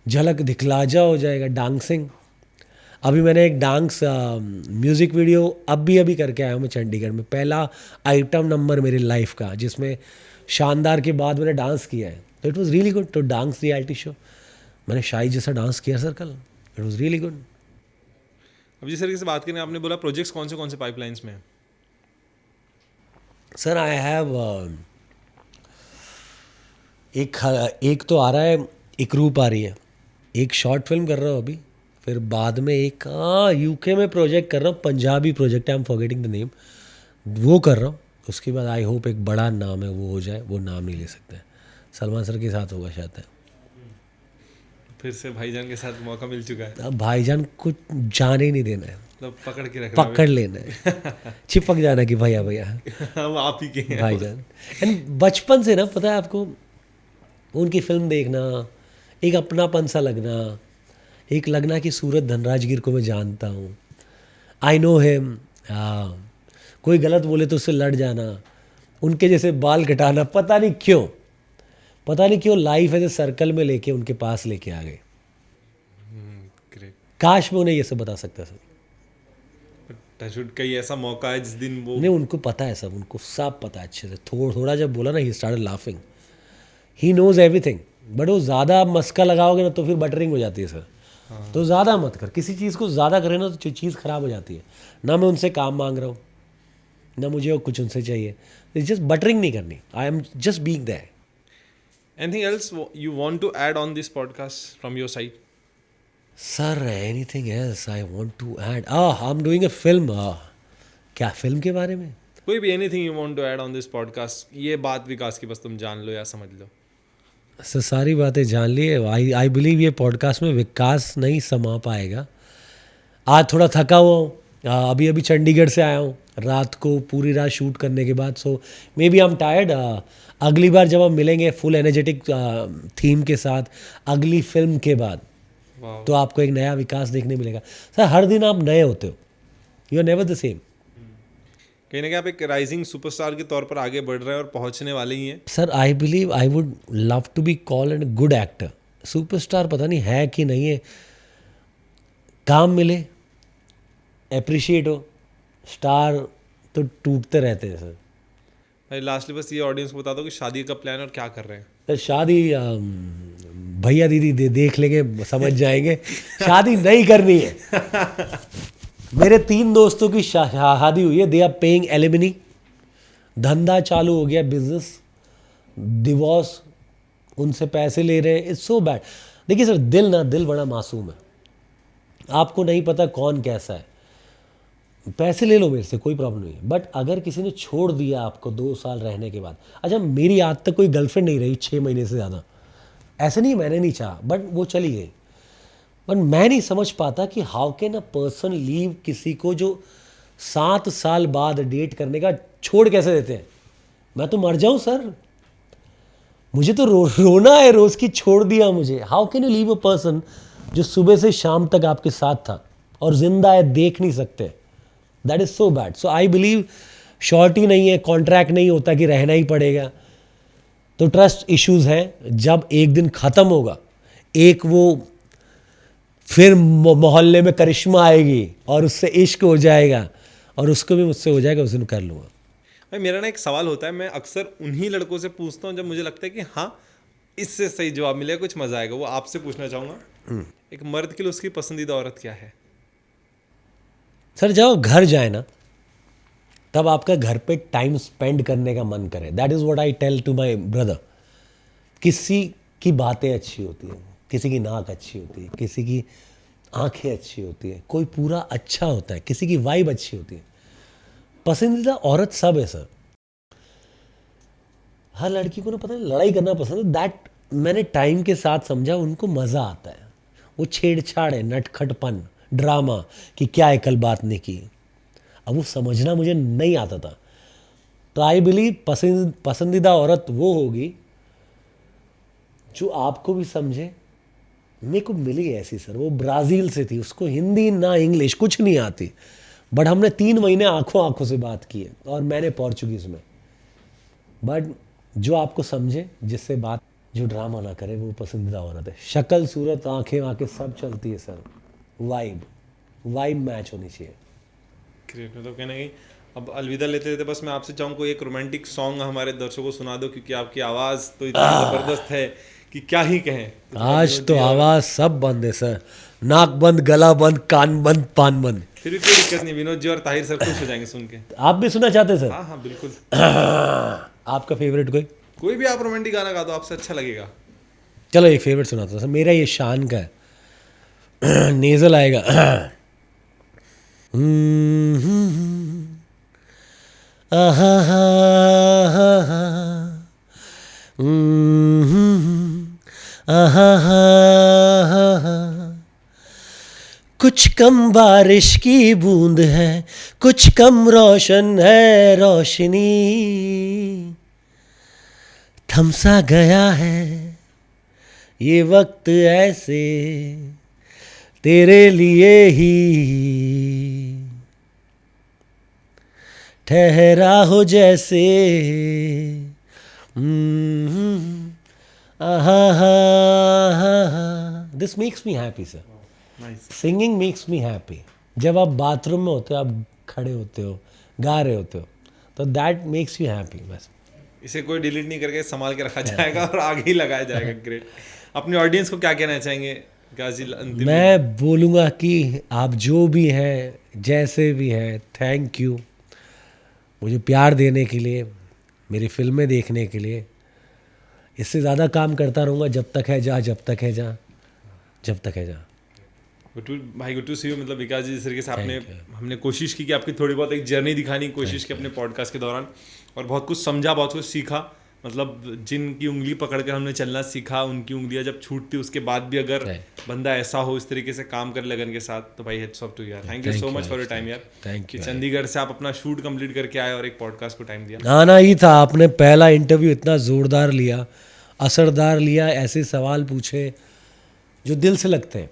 झलक दिखलाजा हो जाएगा, डांसिंग। अभी मैंने एक डांस म्यूज़िक वीडियो अभी करके आया हूँ मैं चंडीगढ़ में, पहला आइटम नंबर मेरी लाइफ का, जिसमें शानदार के बाद मैंने डांस किया है। तो it was really good to dance reality show. मैंने शाही जैसा डांस किया सर कल, इट वाज रियली गुड। अब जिस तरीके से बात करें, आपने बोला प्रोजेक्ट्स कौन से पाइपलाइंस में हैं? सर आई हैव एक तो आ रहा है, एक रूप आ रही है, एक शॉर्ट फिल्म कर रहा हूँ अभी, फिर बाद में एक UK में प्रोजेक्ट कर रहा हूँ, पंजाबी प्रोजेक्ट है, I am forgetting the name, वो कर रहा हूँ। उसके बाद आई होप एक बड़ा नाम है वो हो जाए, वो नाम नहीं ले सकते, सलमान सर के साथ होगा शायद है। फिर से भाईजान के साथ मौका मिल चुका है, अब भाईजान कुछ जाने ही नहीं देना है, मतलब पकड़ के रखना पकड़ लेना है, चिपक जाना कि भैया भैया है। वो आप ही के हैं भाईजान। एंड बचपन से ना, पता है आपको, उनकी फिल्म देखना, एक अपनापन सा लगना, एक लगना कि सूरत धनराजगिर को मैं जानता हूँ, आई नो हिम, हाँ, कोई गलत बोले तो उससे लड़ जाना, उनके जैसे बाल कटाना, पता नहीं क्यों लाइफ ऐसे सर्कल में लेके उनके पास लेके आ गए। ग्रेट। काश मैं उन्हें ये सब बता सकता सर। टचवुड कहीं ऐसा मौका है जिस दिन वो नहीं, उनको पता है सब, उनको सब पता है अच्छे से। थोड़ा जब बोला ना, he started laughing, he knows everything. But वो ज़्यादा मस्का लगाओगे ना तो फिर बटरिंग हो जाती है सर। तो ज़्यादा मत कर, किसी चीज़ को ज़्यादा करें ना तो चीज़ ख़राब हो जाती है। ना मैं उनसे काम मांग रहा हूँ, ना मुझे और कुछ उनसे चाहिए, इट्स जस्ट बटरिंग नहीं करनी, I am just being there. Anything else you want to add on this podcast from your side? Sir anything else I want to add? I am doing a film. क्या film के बारे में? कोई भी anything you want to add on this podcast, ये बात विकास की बस तुम जान लो या समझ लो। सर सारी बातें जान ली। आई बिलीव ये पॉडकास्ट में विकास नहीं समा पाएगा। आज थोड़ा थका हुआ हूँ, अभी अभी चंडीगढ़ से आया हूँ रात को, पूरी रात शूट करने के बाद। So maybe I am tired. अगली बार जब हम मिलेंगे फुल एनर्जेटिक थीम के साथ, अगली फिल्म के बाद, वाह। तो आपको एक नया विकास देखने मिलेगा। सर हर दिन आप नए होते हो, you are never the same. कहीं ना कहीं आप एक राइजिंग सुपरस्टार के तौर पर आगे बढ़ रहे हैं और पहुंचने वाले ही हैं। Sir I believe I would love to be called an good actor. Superstar पता नहीं है कि नहीं है, काम मिले, अप्रिशिएट हो, स्टार तो टूटते रहते हैं सर। भाई लास्टली बस ये ऑडियंस को बता दो कि शादी का प्लान और क्या कर रहे हैं। सर शादी भैया दीदी देख लेंगे, समझ जाएंगे। शादी नहीं करनी है। मेरे 3 दोस्तों की शादी हुई है, दे आर पेइंग एलिमनी, धंधा चालू हो गया, बिजनेस, डिवोर्स, उनसे पैसे ले रहे हैं। It's so bad. देखिए सर, दिल बड़ा मासूम है, आपको नहीं पता कौन कैसा है। पैसे ले लो मेरे से, कोई प्रॉब्लम नहीं है, बट अगर किसी ने छोड़ दिया आपको 2 साल रहने के बाद। अच्छा, मेरी आज तक कोई गर्लफ्रेंड नहीं रही 6 महीने से ज़्यादा, ऐसा नहीं मैंने नहीं चाहा, बट वो चली गई। बट मैं नहीं समझ पाता कि how can a person leave किसी को जो 7 साल बाद डेट करने का छोड़ कैसे देते हैं। मैं तो मर जाऊं सर, मुझे तो रोना है रोज़ की, छोड़ दिया मुझे। How can you leave a person जो सुबह से शाम तक आपके साथ था और जिंदा है, देख नहीं सकते। That is so bad. So I believe surety नहीं है, कॉन्ट्रैक्ट नहीं होता कि रहना ही पड़ेगा, तो ट्रस्ट इश्यूज़ हैं। जब एक दिन ख़त्म होगा, एक वो फिर मोहल्ले में करिश्मा आएगी और उससे इश्क हो जाएगा और उसको भी मुझसे हो जाएगा, उस दिन कर लूँगा। भाई मेरा ना एक सवाल होता है, मैं अक्सर उन्हीं लड़कों से पूछता हूँ जब मुझे लगता है कि हाँ इससे सही जवाब मिलेगा, कुछ मजा आएगा। वो आपसे पूछना चाहूँगा, एक मर्द के लिए उसकी पसंदीदा औरत क्या है? सर जब घर जाए ना, तब आपका घर पे टाइम स्पेंड करने का मन करे। That is what I tell to my brother. किसी की बातें अच्छी होती हैं, किसी की नाक अच्छी होती है, किसी की आंखें अच्छी होती है, कोई पूरा अच्छा होता है, किसी की वाइब अच्छी होती है। पसंदीदा औरत सब है सर। हर लड़की को ना पता है लड़ाई करना पसंद है। दैट मैंने टाइम के साथ समझा, उनको मज़ा आता है। वो छेड़छाड़ है, नटखटपन, ड्रामा कि क्या है कल बात नहीं की, अब वो समझना मुझे नहीं आता था। तो आई बिलीव पसंदीदा औरत वो होगी जो आपको भी समझे। मेरे को मिली ऐसी सर, वो ब्राज़ील से थी, उसको हिंदी ना इंग्लिश कुछ नहीं आती, बट हमने 3 महीने आंखों से बात की है और मैंने पोर्चुगीज़ में। बट जो आपको समझे, जिससे बात, जो ड्रामा ना करे, वो पसंदीदा औरत है। शक्ल सूरत आंखें सब चलती है सर, वाइब मैच होनी चाहिए। ग्रेट। मतलब कहना कहीं अब अलविदा लेते लेते बस मैं आपसे चाहूँ कोई एक रोमांटिक सॉन्ग हमारे दर्शकों को सुना दो, क्योंकि आपकी आवाज़ तो इतनी ज़बरदस्त है कि क्या ही कहें। तो आज तो आवाज़ सब बंद है सर, नाक बंद, गला बंद, कान बंद, पान बंद। फिर भी कोई दिक्कत नहीं, विनोद जी और ताहिर सर खुश हो जाएंगे सुन के। आप भी सुनना चाहते हैं सर? हाँ हाँ बिल्कुल। आपका फेवरेट कोई भी आप रोमांटिक गाना गा दो, आपसे अच्छा लगेगा। चलो एक फेवरेट सुनाता हूँ सर, मेरा ये शान का है। नेजल आएगा। आहा हा हा हा, आहा हा हा हा। कुछ कम बारिश की बूंद है, कुछ कम रोशन है रोशनी, थमसा गया है ये वक्त ऐसे तेरे लिए ही। ठहरा हो जैसे this makes me happy sir. Nice. Singing makes me happy. जब आप बाथरूम में होते हो, आप खड़े होते हो, गा रहे होते हो, तो दैट मेक्स यू हैप्पी. बस इसे कोई डिलीट नहीं करके संभाल के रखा जाएगा और आगे ही लगाया जाएगा. ग्रेट. अपनी ऑडियंस को क्या कहना चाहेंगे विकास जी अंतिम में? मैं बोलूँगा कि आप जो भी हैं, जैसे भी हैं, थैंक यू मुझे प्यार देने के लिए, मेरी फिल्में देखने के लिए. इससे ज़्यादा काम करता रहूँगा जब तक है जहाँ, जब तक है जहाँ, जब तक है जहाँ. भाई गुड टू सी यू. मतलब विकास जी जिस तरीके से आपने Thank you. हमने कोशिश की कि आपकी थोड़ी बहुत एक जर्नी दिखाने की कोशिश की अपने पॉडकास्ट के दौरान, और बहुत कुछ समझा, बहुत कुछ सीखा. मतलब जिनकी उंगली पकड़ कर हमने चलना सीखा, उनकी उंगलियां जब छूटती उसके बाद भी अगर बंदा ऐसा हो, इस तरीके से काम करे लगन के साथ, तो भाई हेड्स ऑफ टू यार. Thank you so much for your time यार. थैंक कि यू. चंडीगढ़ से आप अपना शूट कंप्लीट करके आए और एक पॉडकास्ट को टाइम दिया. आना ही था. आपने पहला इंटरव्यू इतना ज़ोरदार लिया, असरदार लिया, ऐसे सवाल पूछे जो दिल से लगते हैं.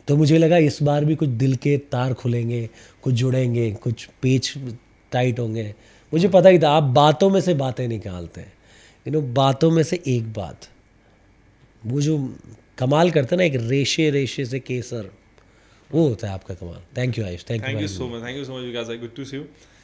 तो मुझे लगा इस बार भी कुछ दिल के तार खुलेंगे, कुछ जुड़ेंगे, कुछ पेच टाइट होंगे. मुझे पता ही था आप बातों में से बातें निकालते हैं. बातों में से एक बात, वो जो कमाल करते हैं ना, एक रेशे रेशे से केसर, वो होता है आपका कमाल. Thank you Ayush. Thank thank you you so much. Thank you so much Vikas भाई. Good to see you.